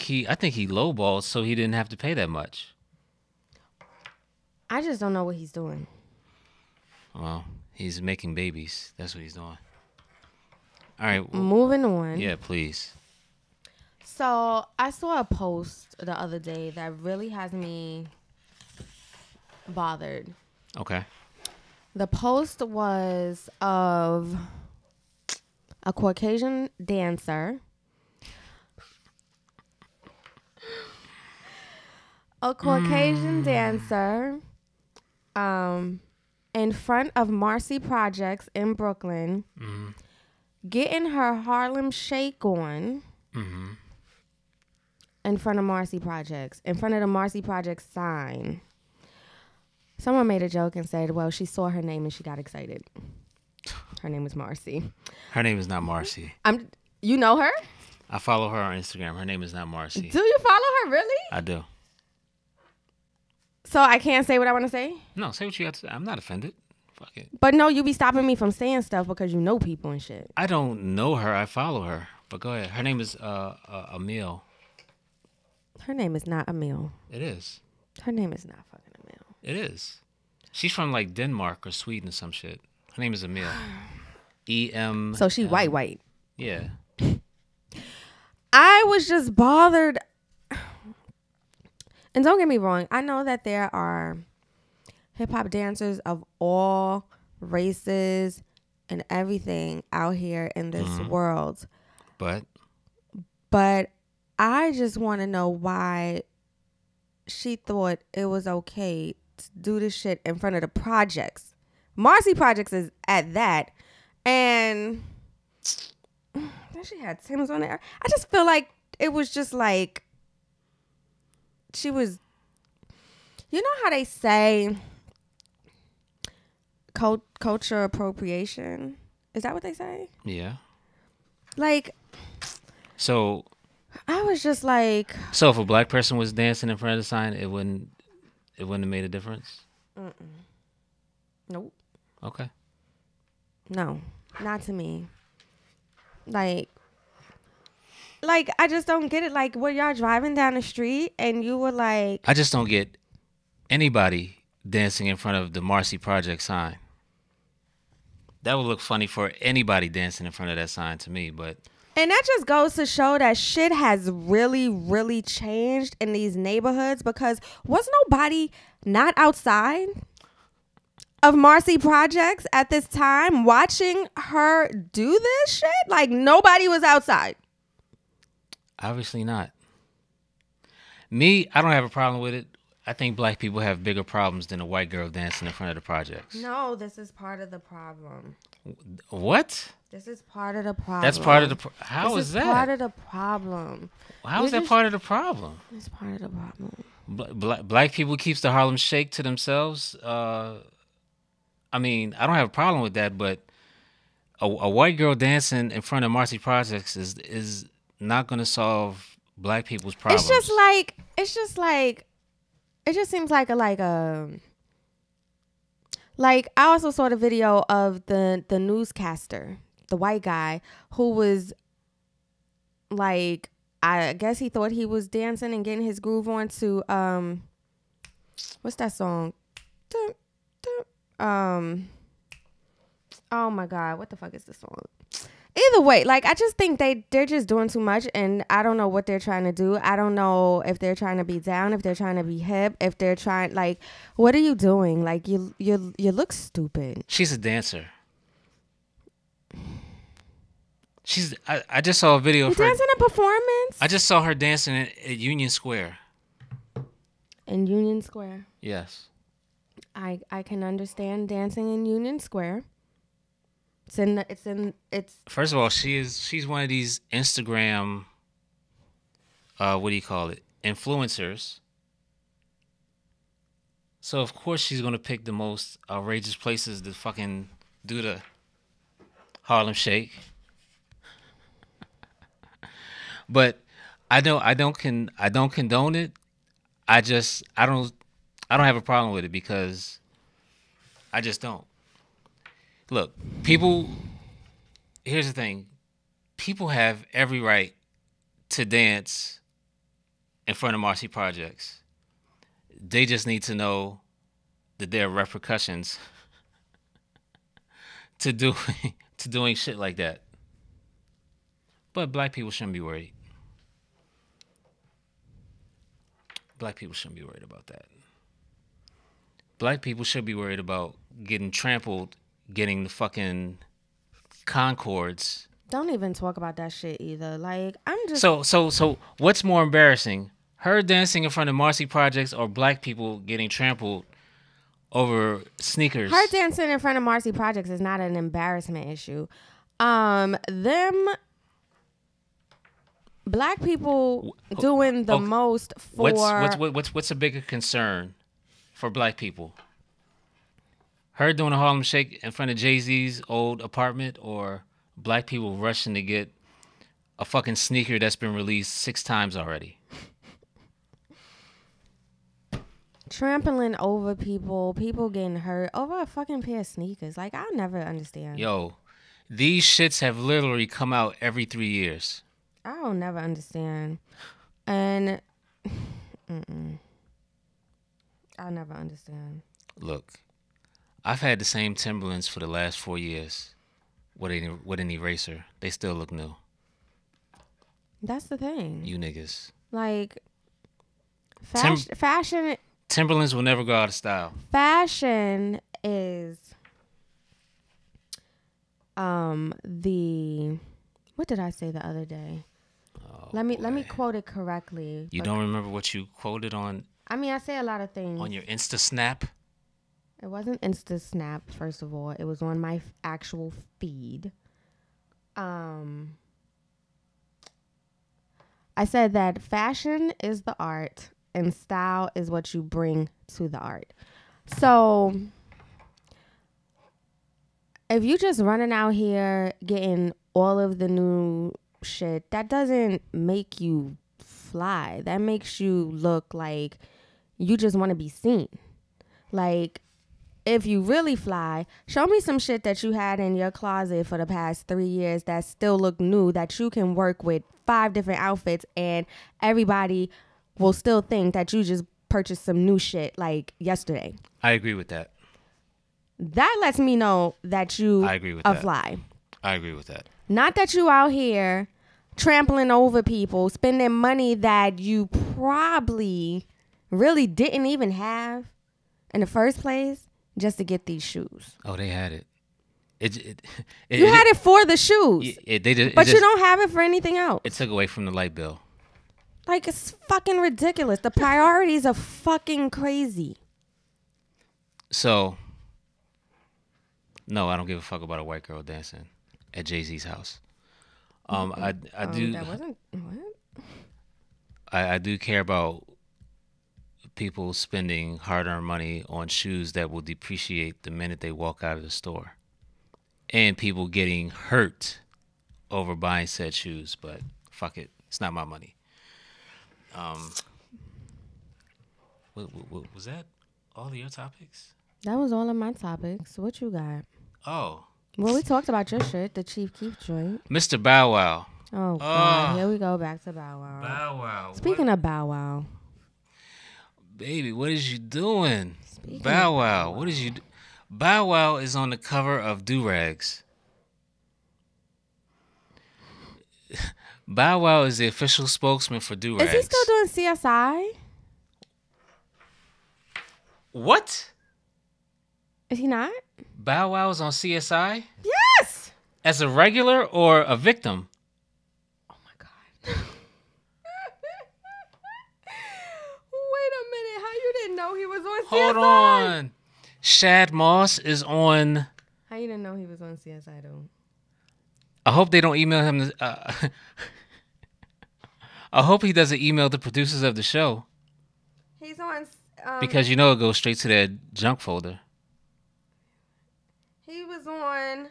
he lowballed so he didn't have to pay that much. I just don't know what he's doing. Well, he's making babies. That's what he's doing. All right. Well, Moving on. yeah, please. So I saw a post the other day that really has me bothered. Okay. The post was of a Caucasian dancer. A Caucasian dancer in front of Marcy Projects in Brooklyn getting her Harlem Shake on in front of Marcy Projects, in front of the Marcy Projects sign. Someone made a joke and said, well, she saw her name and she got excited. Her name was Marcy. Her name is not Marcy. You know her? I follow her on Instagram. Her name is not Marcy. Do you follow her, really? I do. So I can't say what I want to say? No, say what you got to say. I'm not offended. Fuck it. But no, you be stopping me from saying stuff because you know people and shit. I don't know her. I follow her. But go ahead. Her name is Emil. Her name is not Emil. It is. Her name is not fucking Emil. It is. She's from like Denmark or Sweden or some shit. Her name is Emil. E-M. So she white. Yeah. I was just bothered. And don't get me wrong. I know that there are hip hop dancers of all races and everything out here in this world. But I just want to know why she thought it was okay to do this shit in front of the projects. Marcy Projects is at that. And then she had Tim's on there. I just feel like it was just like she was, you know how they say culture appropriation? Is that what they say? Yeah. Like, so I was just like, so if a black person was dancing in front of the sign, it wouldn't have made a difference? Nope. Okay. No, not to me. Like I just don't get it. Like, were y'all driving down the street and you were like, I just don't get anybody dancing in front of the Marcy Project sign. That would look funny for anybody dancing in front of that sign to me, but. And that just goes to show that shit has really, really changed in these neighborhoods, because was nobody not outside of Marcy Projects at this time watching her do this shit? Like, nobody was outside. Obviously not. Me, I don't have a problem with it. I think black people have bigger problems than a white girl dancing in front of the projects. No, this is part of the problem. What? This is part of the problem. That's part of the How is that? Part of the problem. How is that part of the problem? It's part of the problem. Black people keeps the Harlem Shake to themselves. I mean, I don't have a problem with that, but a white girl dancing in front of Marcy Projects is not going to solve black people's problems. It just seems like I also saw the video of the newscaster, the white guy, who was like, I guess he thought he was dancing and getting his groove on to what's that song? Oh my God, what the fuck is the song? Either way, like, I just think they're just doing too much, and I don't know what they're trying to do. I don't know if they're trying to be down, if they're trying to be hip, if they're trying, like, what are you doing? Like, you look stupid. She's a dancer. I just saw a video of her dancing a performance. I just saw her dancing at Union Square. In Union Square. Yes. I can understand dancing in Union Square. It's First of all, she's one of these Instagram what do you call it? Influencers. So of course she's gonna pick the most outrageous places to fucking do the Harlem Shake. But I don't condone it. I don't have a problem with it because I just don't. Look, here's the thing. People have every right to dance in front of Marcy Projects. They just need to know that there are repercussions to doing shit like that. But black people shouldn't be worried. Black people shouldn't be worried about that. Black people should be worried about getting trampled, getting the fucking Concords. Don't even talk about that shit either. Like, I'm just... So what's more embarrassing? Her dancing in front of Marcy Projects or black people getting trampled over sneakers? Her dancing in front of Marcy Projects is not an embarrassment issue. Them black people doing the Okay. most for What's a bigger concern for black people? Her doing a Harlem Shake in front of Jay-Z's old apartment, or black people rushing to get a fucking sneaker that's been released 6 times already? trampling over people getting hurt over a fucking pair of sneakers. Like, I'll never understand. Yo, these shits have literally come out every 3 years. I'll never understand. And I'll never understand. Look, I've had the same Timberlands for the last 4 years with an eraser. They still look new. That's the thing. You niggas. Like, fashion Timberlands will never go out of style. Fashion is the what did I say the other day? Oh, let me quote it correctly. You don't remember what you quoted on? I mean, I say a lot of things. On your Insta Snap? It wasn't Insta Snap, first of all. It was on my actual feed. I said that fashion is the art and style is what you bring to the art. So if you just running out here getting all of the new shit, that doesn't make you fly. That makes you look like you just want to be seen. Like, if you really fly, show me some shit that you had in your closet for the past 3 years that still look new, that you can work with 5 different outfits and everybody will still think that you just purchased some new shit like yesterday. I agree with that. That lets me know that you I agree with are that. fly. I agree with that. Not that you out here trampling over people, spending money that you probably really didn't even have in the first place just to get these shoes. Oh, they had it. You had it for the shoes. But you don't have it for anything else. It took away from the light bill. Like, it's fucking ridiculous. The priorities are fucking crazy. So, no, I don't give a fuck about a white girl dancing at Jay-Z's house. I do. That wasn't what? I do care about people spending hard-earned money on shoes that will depreciate the minute they walk out of the store, and people getting hurt over buying said shoes. But fuck it, it's not my money. What was that? All of your topics? That was all of my topics. What you got? Oh. Well, we talked about your shit, the Chief Keef joint. Mr. Bow Wow. Oh, God. Here we go back to Bow Wow. Bow Wow. Speaking of Bow Wow. Baby, what is you doing? Bow Wow. What is you do? Bow Wow is on the cover of Do-Rags. Bow Wow is the official spokesman for Do-Rags. Is he still doing CSI? What? Is he not? Bow Wow is on CSI? Yes! As a regular or a victim? Oh, my God. Wait a minute. How you didn't know he was on CSI? Hold on. Shad Moss is on... How you didn't know he was on CSI, though? I hope they don't email him... I hope he doesn't email the producers of the show. He's on... because you know it goes straight to their junk folder. He was on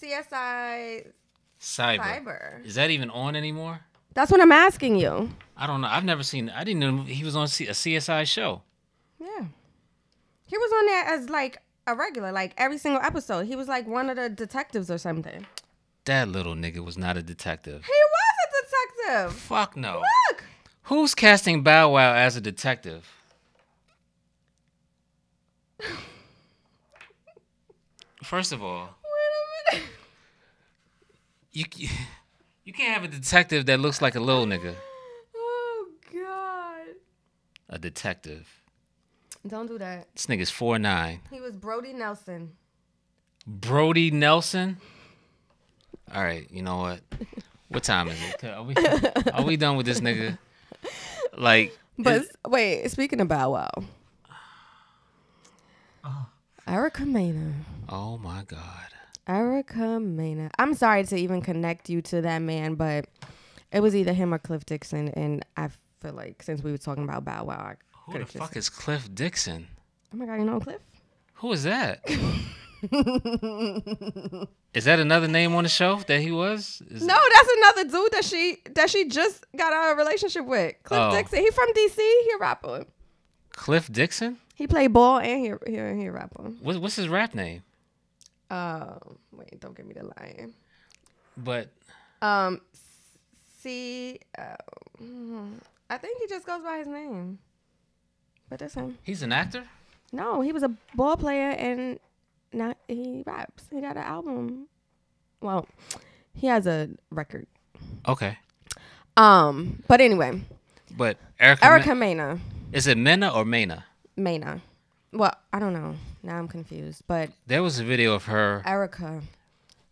CSI Cyber. Is that even on anymore? That's what I'm asking you. I don't know. I've never seen... I didn't know he was on a CSI show. Yeah. He was on there as like a regular, like every single episode. He was like one of the detectives or something. That little nigga was not a detective. He was a detective. Fuck no. Look. Who's casting Bow Wow as a detective? First of all, wait a minute. You can't have a detective that looks like a little nigga. Oh, God. A detective. Don't do that. This nigga's 4'9". He was Brody Nelson. Brody Nelson? All right, you know what? What time is it? Are we done with this nigga? Like, but wait, speaking of Bow Wow, Erica Mena. Oh my God. Erica Mena. I'm sorry to even connect you to that man, but it was either him or Cliff Dixon, and I feel like since we were talking about Bow Wow, I Who the fuck is Cliff Dixon? Oh my God, you know Cliff? Who is that? Is that another name on the show that he was? No, that's another dude that she just got out of a relationship with. Cliff Dixon. He from DC. He a rapper. Cliff Dixon? He played ball and he a rapper. What's his rap name? Wait, don't give me the line. But see, I think he just goes by his name. But that's him. He's an actor? No, he was a ball player and now he raps. He got an album. Well, he has a record. Okay. But anyway. But Erica Mena. Is it Mena or Mena? Mena. Well, I don't know. Now I'm confused. But there was a video of her. Erica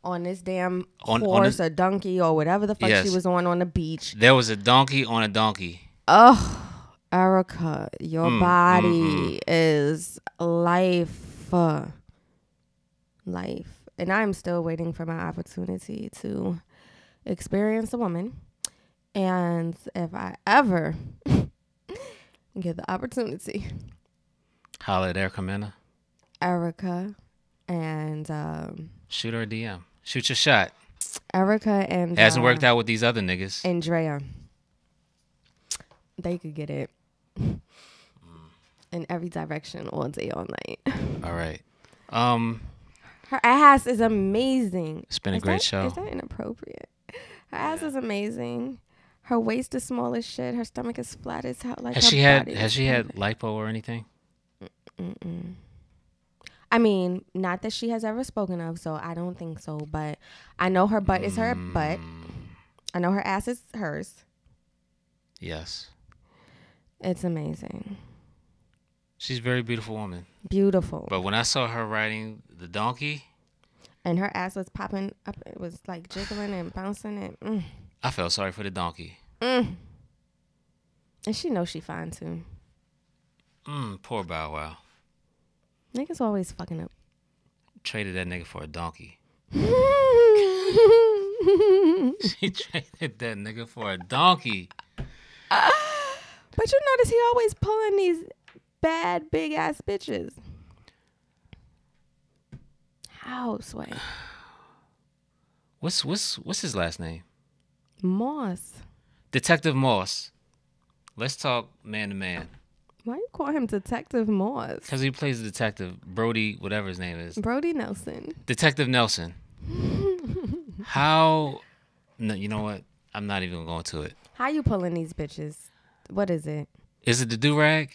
on this damn horse or donkey or whatever the fuck she was on the beach. There was a donkey on a donkey. Oh, Erica, your body is life. Life. And I'm still waiting for my opportunity to experience a woman. And if I ever get the opportunity. Holla at Erica Mena. Erica and shoot her a DM. Shoot your shot. Erica and it hasn't worked out with these other niggas. Andrea. They could get it in every direction all day, all night. All right. Her ass is amazing. It's been a great show. Is that inappropriate? Her ass is amazing. Her waist is small as shit. Her stomach is flat as hell. Like has she had lipo or anything? Mm-mm. I mean, not that she has ever spoken of, so I don't think so. But I know her butt is her butt. I know her ass is hers. Yes. It's amazing. She's a very beautiful woman. Beautiful. But when I saw her riding the donkey. And her ass was popping up. It was like jiggling and bouncing. And I felt sorry for the donkey. And she knows she fine too. Poor Bow Wow. Niggas always fucking up. Traded that nigga for a donkey. She traded that nigga for a donkey. But you notice he always pulling these bad big ass bitches. How, Sway? What's his last name? Moss. Detective Moss. Let's talk man to man. Why you call him Detective Moss? Because he plays a detective, Brody, whatever his name is. Brody Nelson. Detective Nelson. How? No, you know what? I'm not even going to it. How you pulling these bitches? What is it? Is it the do-rag?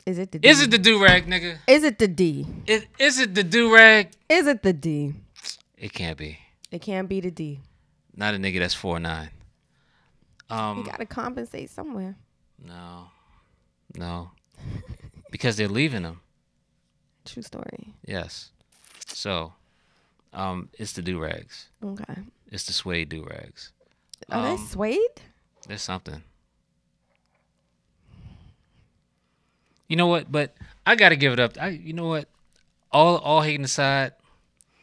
Is it the D? Is it the do-rag, nigga? Is it the D? Is it the do-rag? Is it the D? It can't be. It can't be the D. Not a nigga that's 4'9". You gotta compensate somewhere. No. Because they're leaving him. True story. Yes. So, it's the do-rags. Okay. It's the suede do-rags. Are they suede? There's something. You know what? But I gotta give it up. You know what? All hating aside.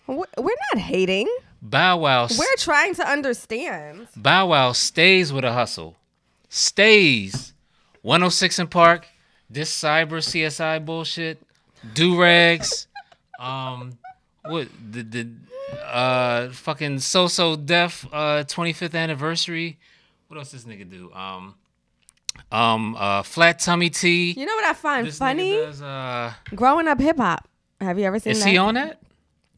We're not hating. Bow Wow. We're trying to understand. Bow Wow stays with a hustle. Stays. 106 in Park. This cyber CSI bullshit. Do-rags. What the fucking So Def 25th anniversary. What else this nigga do? Flat Tummy Tea. You know what I find this funny? Does, Growing Up Hip Hop. Have you ever seen that? Is he on that?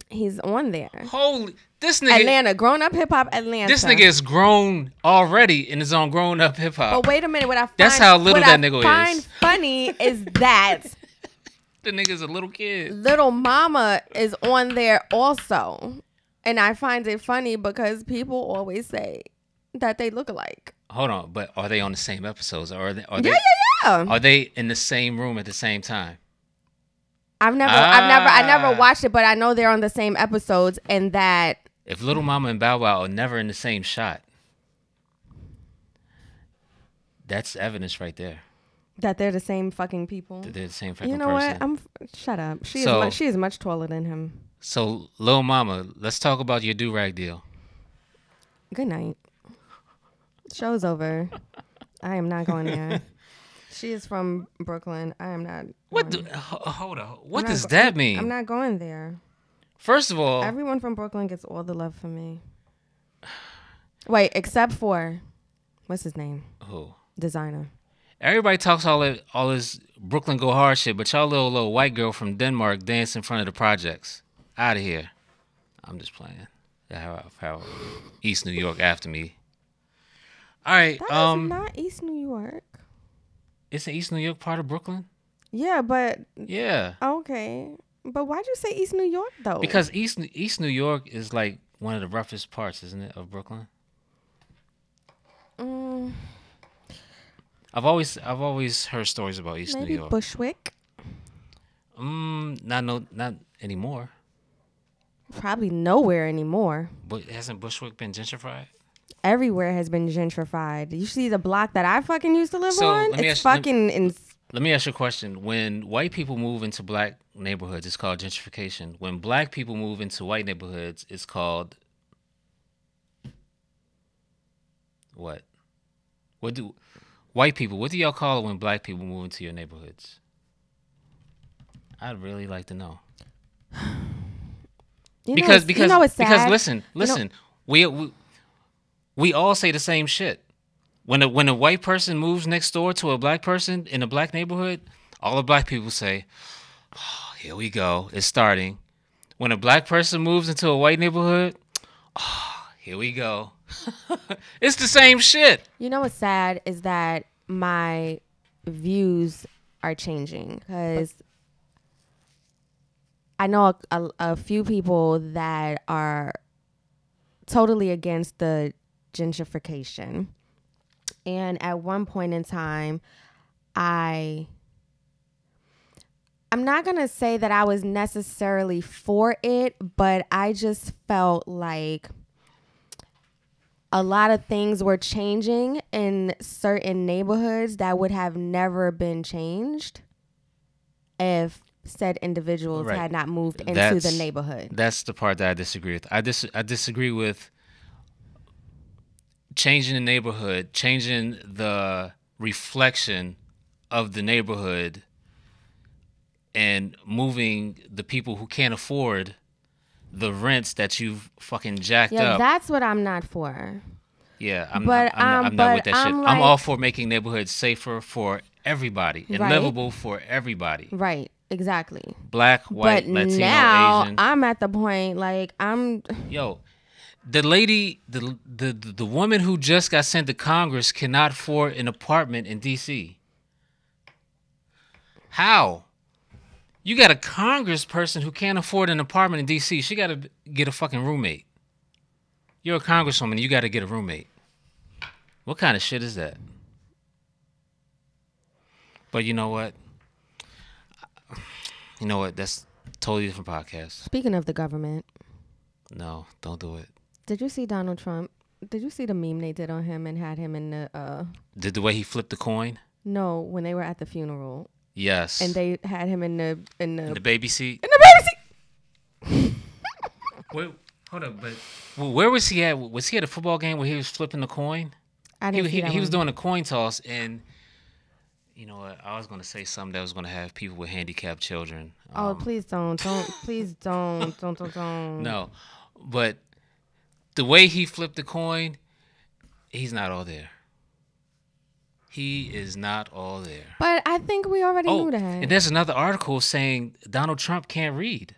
He's on there. Holy, this nigga. Atlanta. Growing Up Hip Hop Atlanta. This nigga is grown already in his own Growing Up Hip Hop. But wait a minute. That's how little that nigga is. What I find funny is that the nigga's a little kid. Little Mama is on there also. And I find it funny because people always say that they look alike. Hold on, but are they on the same episodes? Or Yeah. Are they in the same room at the same time? I never watched it, but I know they're on the same episodes, and that if Little Mama and Bow Wow are never in the same shot, that's evidence right there. That they're the same fucking people. That they're the same fucking person. You know what? Shut up. She is much taller than him. So, Lil Mama, let's talk about your do-rag deal. Good night. Show's over. I am not going there. She is from Brooklyn. I am not. Hold on. What does that mean? I'm not going there. First of all, everyone from Brooklyn gets all the love from me. Wait, except for what's his name? Who? Designer. Everybody talks all this Brooklyn go hard shit, but y'all little white girl from Denmark dance in front of the projects. Out of here. I'm just playing. How East New York after me. All right. That is not East New York. It's an East New York part of Brooklyn? Yeah, but yeah. Okay. But why'd you say East New York though? Because East New York is like one of the roughest parts, isn't it, of Brooklyn? I've always heard stories about East New York. Maybe Bushwick. Not anymore. Probably nowhere anymore. But hasn't Bushwick been gentrified? Everywhere has been gentrified. You see the block that I fucking used to live on? Let me ask you a question. When white people move into black neighborhoods, it's called gentrification. When black people move into white neighborhoods, it's called what? What do y'all call it when black people move into your neighborhoods? I'd really like to know. Because listen, we all say the same shit. When a white person moves next door to a black person in a black neighborhood, all the black people say, "Oh, here we go. It's starting." When a black person moves into a white neighborhood, "Oh, here we go." It's the same shit. You know what's sad is that my views are changing because I know a few people that are totally against the gentrification. And at one point in time, I'm not going to say that I was necessarily for it, but I just felt like a lot of things were changing in certain neighborhoods that would have never been changed if said individuals had not moved into the neighborhood. That's the part that I disagree with. I disagree with changing the neighborhood, changing the reflection of the neighborhood, and moving the people who can't afford the rents that you've fucking jacked up. Yeah, that's what I'm not for. Yeah, I'm not with that shit. I'm all for making neighborhoods safer for everybody and livable for everybody. Right, exactly. Black, white, Latino, Asian. I'm at the point the lady, the woman who just got sent to Congress cannot afford an apartment in D.C. How? You got a congressperson who can't afford an apartment in D.C. She got to get a fucking roommate. You're a congresswoman. You got to get a roommate. What kind of shit is that? But you know what? That's a totally different podcast. Speaking of the government. No, don't do it. Did you see Donald Trump? Did you see the meme they did on him and had him in the... Did the way he flipped the coin? No, when they were at the funeral. Yes. And they had him in the baby seat. In the baby seat. Wait, hold up, but where was he at? Was he at a football game where he was flipping the coin? I didn't see that he was doing a coin toss, and you know what? I was going to say something that was going to have people with handicapped children. Please don't, please don't. No, but the way he flipped the coin, he's not all there. He is not all there. But I think we already knew that. And there's another article saying Donald Trump can't read.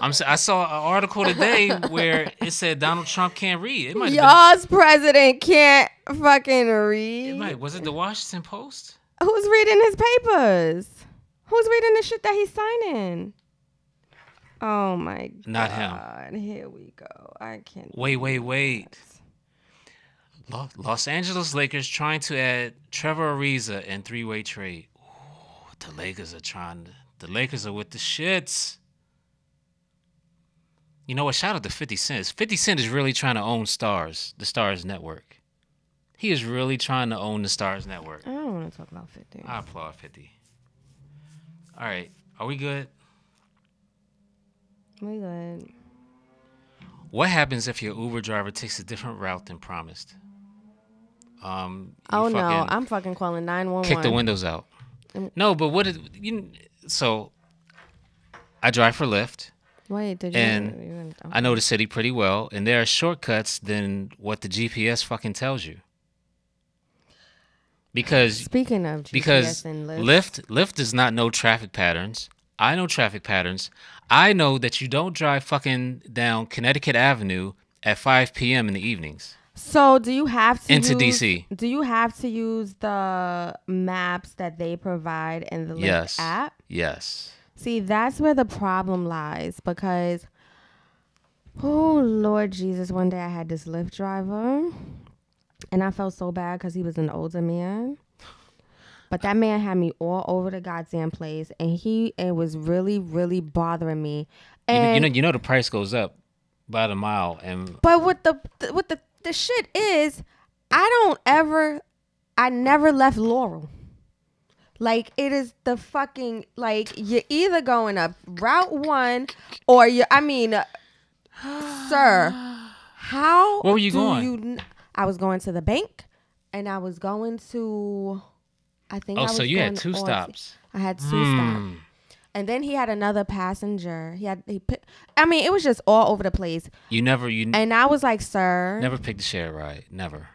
I saw an article today where it said Donald Trump can't read. Y'all's president can't fucking read. Was it the Washington Post? Who's reading his papers? Who's reading the shit that he's signing? Oh my God. Not him. Here we go. I can't. Wait. Los Angeles Lakers trying to add Trevor Ariza in three-way trade. Ooh, the Lakers are with the shits. You know what? Shout out to 50 Cent. 50 Cent is really trying to own Stars, the Stars Network. He is really trying to own the Stars Network. I don't want to talk about 50. I applaud 50. All right. Are we good? We good. What happens if your Uber driver takes a different route than promised? Oh no, I'm fucking calling 911. Kick the windows out. No, but what is you? So I drive for Lyft. Wait, did and I know the city pretty well, and there are shortcuts than what the GPS fucking tells you. Because speaking of GPS and Lyft does not know traffic patterns. I know traffic patterns. I know that you don't drive fucking down Connecticut Avenue at 5 p.m. in the evenings. So do you have to into DC? Do you have to use the maps that they provide in the Lyft app? Yes. See, that's where the problem lies because, oh, Lord Jesus, one day I had this Lyft driver and I felt so bad because he was an older man. But that man had me all over the goddamn place and it was really, really bothering me. And you know the price goes up by the mile. But what the shit is, I never left Laurel. Like, it is the fucking, like, you're either going up Route 1 or sir, how where were you going? I was going to the bank and I was going to, I think I was so you going had two stops. I had two stops. And then he had another passenger. It was just all over the place. And I was like, sir. Never picked the share ride. Never.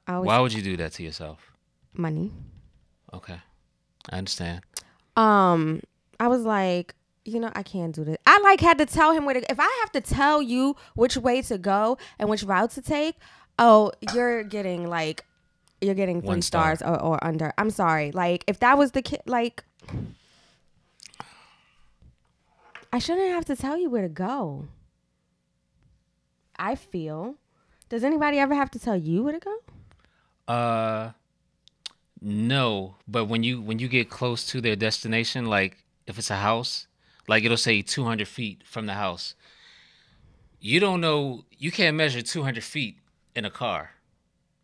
Why would you do that to yourself? Money. Okay. I understand. I was like, I can't do this. I had to tell him if I have to tell you which way to go and which route to take, you're getting 3 stars or under. I'm sorry. Like, if that was the kid, like, I shouldn't have to tell you where to go. I feel. Does anybody ever have to tell you where to go? No, but when you get close to their destination, like if it's a house, like it'll say 200 feet from the house. You don't know, you can't measure 200 feet in a car.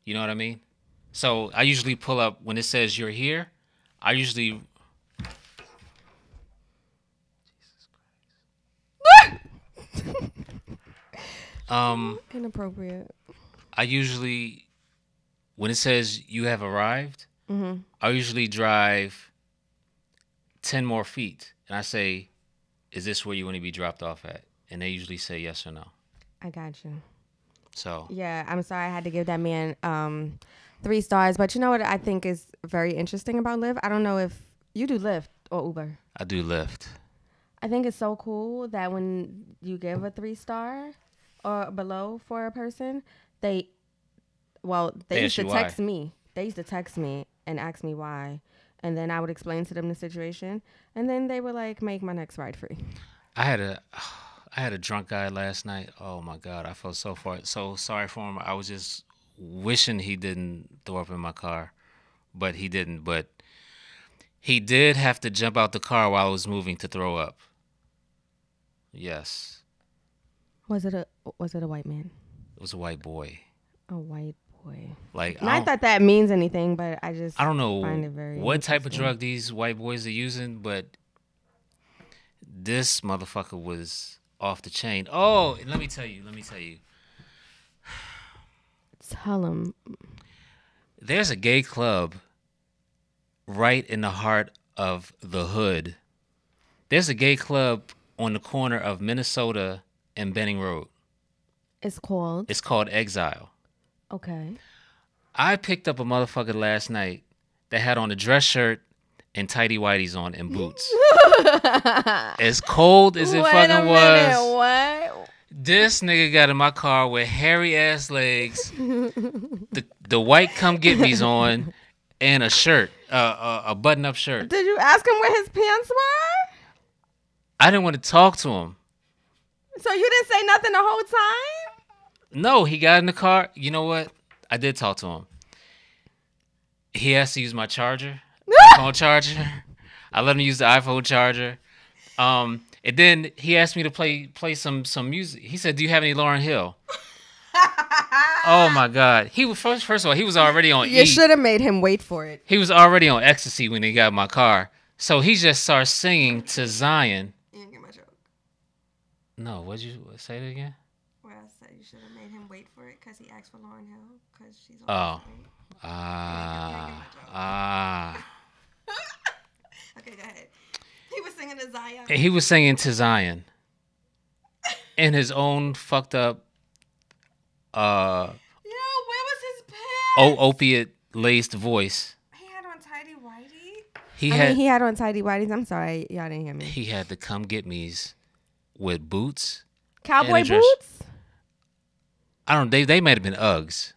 You know what I mean? So I usually pull up when it says you're here. I usually. Inappropriate. I usually, when it says you have arrived, I usually drive 10 more feet. And I say, is this where you want to be dropped off at? And they usually say yes or no. I got you. So. Yeah, I'm sorry I had to give that man 3 stars. But you know what I think is very interesting about Lyft? I don't know if you do Lyft or Uber. I do Lyft. I think it's so cool that when you give a 3-star or below for a person, they used to text me. They used to text me and ask me why. And then I would explain to them the situation. And then they would like make my next ride free. I had a drunk guy last night. Oh my God. I felt so sorry for him. I was just wishing he didn't throw up in my car, but he didn't. But he did have to jump out the car while I was moving to throw up. Yes. Was it a white man? It was a white boy. A white boy. Like, not that that means anything, but I don't know find it very what type of drug these white boys are using, but this motherfucker was off the chain. Oh, let me tell you. Tell him. There's a gay club right in the heart of the hood. There's a gay club on the corner of Minnesota and Benning Road. It's called Exile. Okay. I picked up a motherfucker last night that had on a dress shirt and tighty whities on and boots. As cold as it fucking was. What? This nigga got in my car with hairy ass legs, the white come get me's on, and a shirt, a button up shirt. Did you ask him where his pants were? I didn't want to talk to him. So you didn't say nothing the whole time? No, he got in the car. You know what? I did talk to him. He has to use my charger, iPhone charger. I let him use the iPhone charger. And then he asked me to play some music. He said, "Do you have any Lauryn Hill?" Oh my God! He was first of all, he was already on. You should have made him wait for it. He was already on ecstasy when he got in my car, so he just started singing to Sayin. You didn't get my joke. No, what'd you say it again? Where I said you should have made him wait for it because he asked for Lauryn Hill because she's on Oh. Okay, go ahead. He was singing to Zion. He was singing to Zion in his own fucked up Yo, where was his pen? opiate laced voice. He had on tidy whitey. He had on tidy whities. I'm sorry, y'all didn't hear me. He had the come get me's with boots. Cowboy boots? I don't. They might have been Uggs.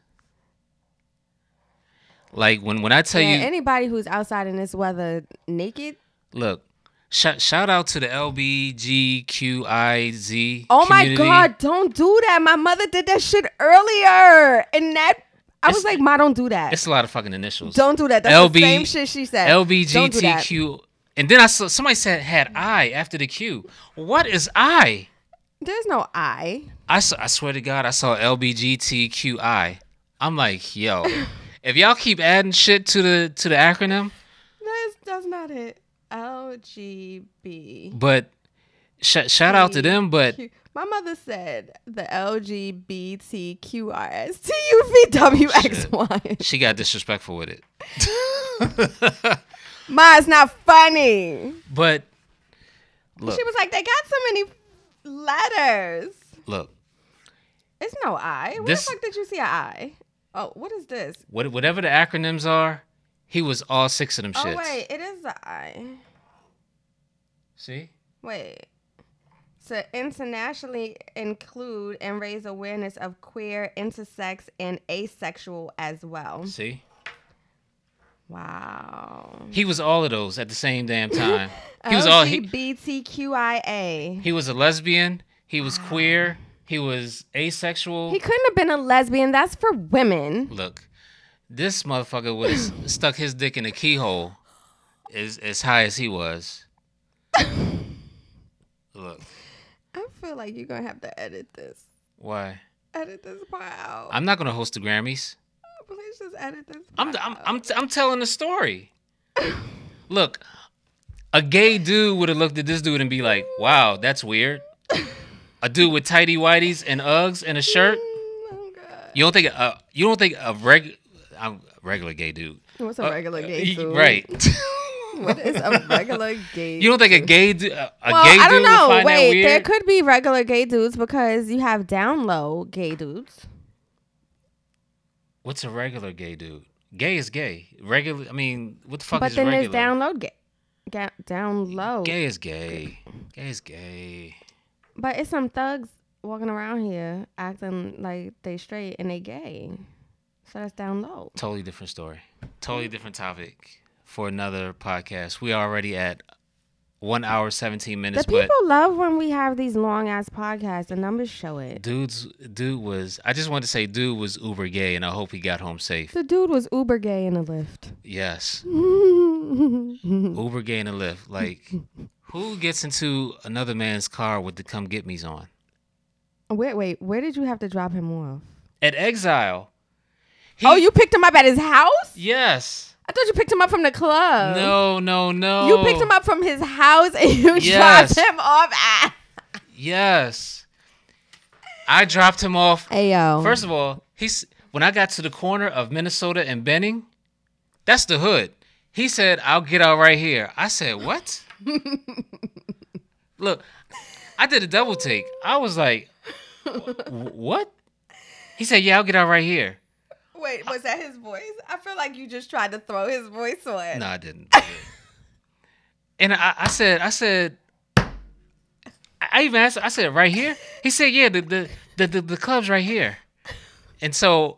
Like when I tell you, anybody who's outside in this weather naked. Look, shout out to the LBGQIZ. Oh community. my God! Don't do that. My mother did that shit earlier, and I was like, "Ma, don't do that." It's a lot of fucking initials. Don't do that. That's the same shit she said. LBGTQ. And then I saw somebody said had I after the Q. What is I? There's no I. I swear to God, I saw LBGTQI. I'm like, yo, if y'all keep adding shit to the acronym, that's not it. LGB. But shout out to them. But my mother said the LGBTQRSTUVWXY. She got disrespectful with it. Ma, it's not funny. But look, she was like, they got so many letters. Look, it's no I. Where the fuck did you see an I? Oh, what is this? Whatever the acronyms are, he was all 6 of them shits. Oh wait, it is the I. See? Wait. To internationally include and raise awareness of queer, intersex, and asexual as well. See? Wow. He was all of those at the same damn time. He was LGBTQIA. He was a lesbian. He was queer. He was asexual. He couldn't have been a lesbian. That's for women. Look, this motherfucker would have stuck his dick in a keyhole as high as he was. Look. I feel like you're going to have to edit this. Why? Edit this part out. I'm not going to host the Grammys. Please just edit this part I'm telling the story. Look, a gay dude would have looked at this dude and be like, wow, that's weird. A dude with tighty whities and Uggs and a shirt. Oh God. You don't think a regular gay dude. What's a regular gay dude? Right. What is a regular gay? You don't think a gay dude? Gay I don't dude know. would find that weird? There could be regular gay dudes because you have down low gay dudes. What's a regular gay dude? Gay is gay. Regular. I mean, what the fuck but is regular? But then there's down low gay. Down low. Gay is gay. Gay is gay. But it's some thugs walking around here acting like they straight and they gay. So that's down low. Totally different story. Totally different topic for another podcast. We are already at 1 hour, 17 minutes. The people love when we have these long ass podcasts. The numbers show it. I just wanted to say dude was uber gay, and I hope he got home safe. The dude was uber gay in the lift. Yes. Uber gay in the lift. Like, who gets into another man's car with the come get me's on? Wait, where did you have to drop him off? At Exile. You picked him up at his house? Yes. I thought you picked him up from the club. No. You picked him up from his house and you dropped him off at... Yes. I dropped him off. Hey, yo. First of all, when I got to the corner of Minnesota and Benning, that's the hood. He said, I'll get out right here. I said, what? Look, I did a double take. I was like, what? He said, yeah, I'll get out right here. Wait, was that his voice? I feel like you just tried to throw his voice on. No, I didn't. And I said, I even asked, I said, right here? He said, yeah, the club's right here. And so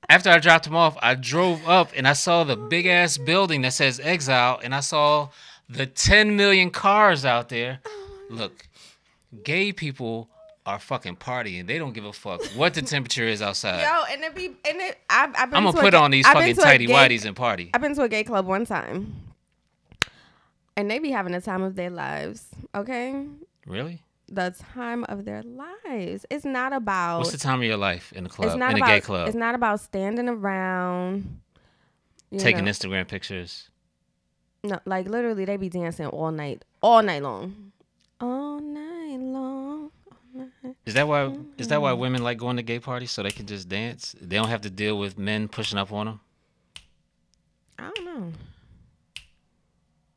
after I dropped him off, I drove up and I saw the big ass building that says Exile, and I saw the 10 million cars out there. Look, gay people are fucking partying. They don't give a fuck what the temperature is outside. Yo, I'm gonna put on these fucking tighty whities and party. I've been to a gay club one time, and they be having the time of their lives. Okay. Really? The time of their lives. It's not about. What's the time of your life in the club? In a gay club. It's not about standing around. Taking Instagram pictures. No, like literally, they be dancing all night long. All night long. Is that why? Is that why women like going to gay parties so they can just dance? They don't have to deal with men pushing up on them. I don't know.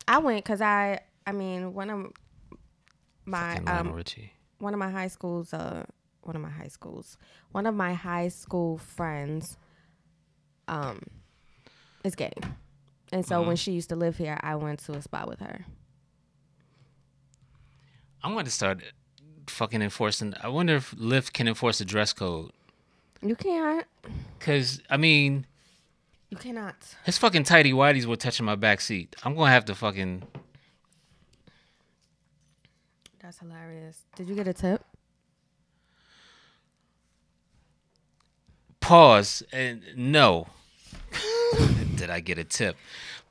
I went because I mean, one of my high school friends, is gay, and so when she used to live here, I went to a spot with her. I'm going to start fucking enforcing. I wonder if Lyft can enforce a dress code. You can't. Cause I mean, you cannot. His fucking tighty whities were touching my back seat. I'm gonna have to fucking. That's hilarious. Did you get a tip? Pause. And no. Did I get a tip?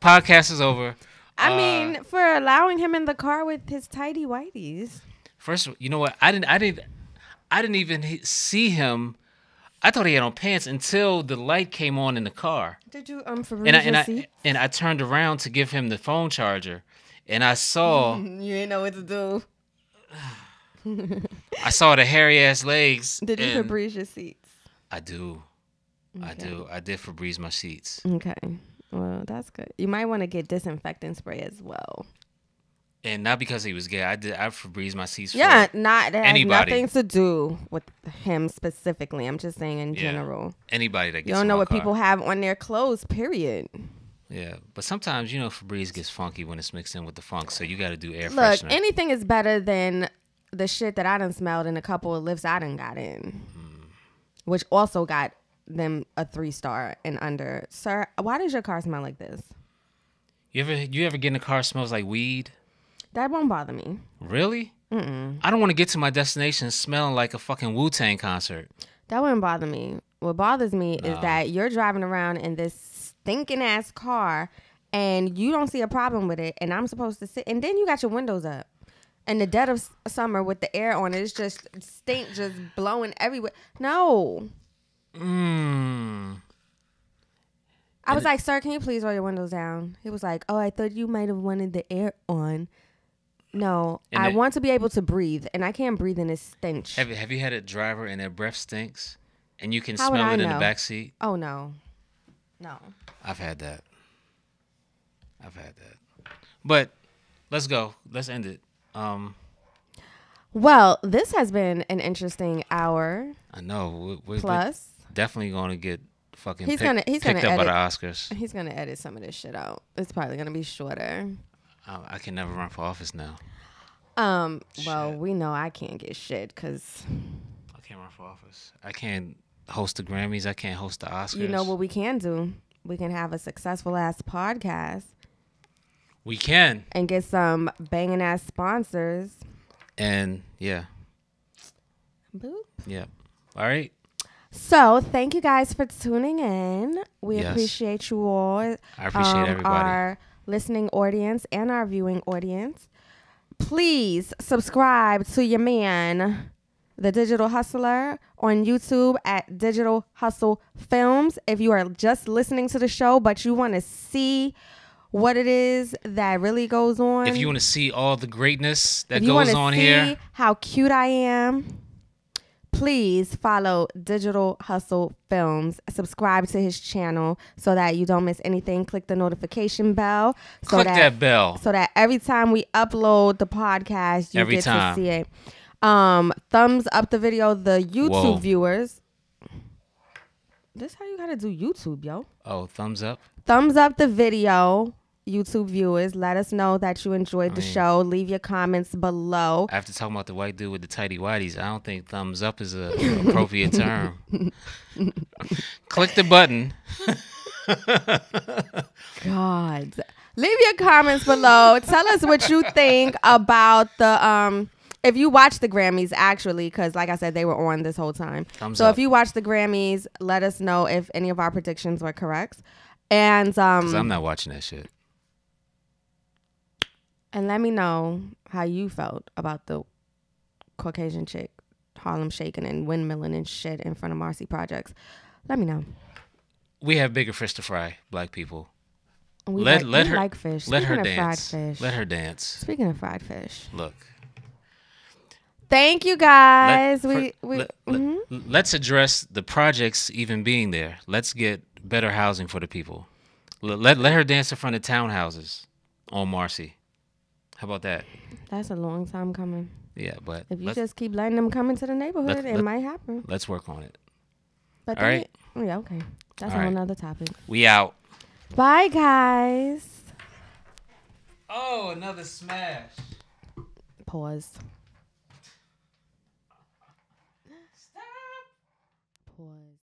Podcast is over. I mean, for allowing him in the car with his tighty whities. First, you know what? I didn't even see him. I thought he had on pants until the light came on in the car. Did you Febreze your seat? And I turned around to give him the phone charger, and I saw. You didn't know what to do. I saw the hairy ass legs. Did you Febreze your seats? I do. Okay. I did Febreze my seats. Okay. Well, that's good. You might want to get disinfectant spray as well. And not because he was gay. I Febreze my seats. Yeah, for that anybody. Has nothing to do with him specifically. I'm just saying in general. Anybody that gets you don't know what car. people have on their clothes. Period. Yeah, but sometimes Febreze gets funky when it's mixed in with the funk, so you got to do air freshener. Look, anything is better than the shit that I done smelled in a couple of lifts I done got in, which also got them a 3-star and under. Sir, why does your car smell like this? You ever get in a car that smells like weed? That won't bother me. Really? Mm-mm. I don't want to get to my destination smelling like a fucking Wu-Tang concert. That wouldn't bother me. What bothers me is that you're driving around in this stinking ass car and you don't see a problem with it, and I'm supposed to sit, and then you got your windows up. In the dead of summer with the air on, it's just stink just blowing everywhere. No. I was like, sir, can you please roll your windows down? He was like, oh, I thought you might have wanted the air on. No, I want to be able to breathe, and I can't breathe in this stench. Have you had a driver and their breath stinks, and you can smell it in the back seat? Oh, no. I've had that. But let's go. Let's end it. Well, this has been an interesting hour. I know. We're plus. Definitely going to get fucking picked up by the Oscars. He's going to edit some of this shit out. It's probably going to be shorter. I can never run for office now. Well, we know I can't get shit because I can't run for office. I can't host the Grammys. I can't host the Oscars. You know what we can do? We can have a successful ass podcast. We can. And get some banging ass sponsors. And yeah. Boop. Yeah. All right. So thank you guys for tuning in. We appreciate you all. I appreciate everybody. Our listening audience and our viewing audience. Please subscribe to your man, The Digital Hustler, on YouTube at Digital Hustle Films. If you are just listening to the show, but you want to see what it is that really goes on. If you want to see all the greatness that goes on here. See how cute I am. Please follow Digital Hustle Films. Subscribe to his channel so that you don't miss anything. Click the notification bell. Click that bell. So that every time we upload the podcast, you get to see it. Thumbs up the video, the YouTube viewers. This how you gotta do YouTube, yo. Oh, thumbs up? Thumbs up the video, YouTube viewers. Let us know that you enjoyed the show. Leave your comments below. After talking about the white dude with the tighty whities, I don't think thumbs up is an appropriate term. Click the button. God. Leave your comments below. Tell us what you think about the if you watch the Grammys, actually, because like I said, they were on this whole time. Thumbs up. If you watch the Grammys, let us know if any of our predictions were correct. And because I'm not watching that shit. And let me know how you felt about the Caucasian chick Harlem shaking and windmilling and shit in front of Marcy Projects. Let me know. We have bigger fish to fry, black people. We let her like fish. Let her dance. Fried fish. Let her dance. Speaking of fried fish. Look. Thank you guys. Mhm. Let's address the projects even being there. Let's get better housing for the people. Let her dance in front of townhouses on Marcy. How about that? That's a long time coming. Yeah, but If you just keep letting them come into the neighborhood, it might happen. Let's work on it. But all right. Yeah, okay. That's All right. another topic. We out. Bye, guys. Oh, another smash. Pause. Stop. Pause.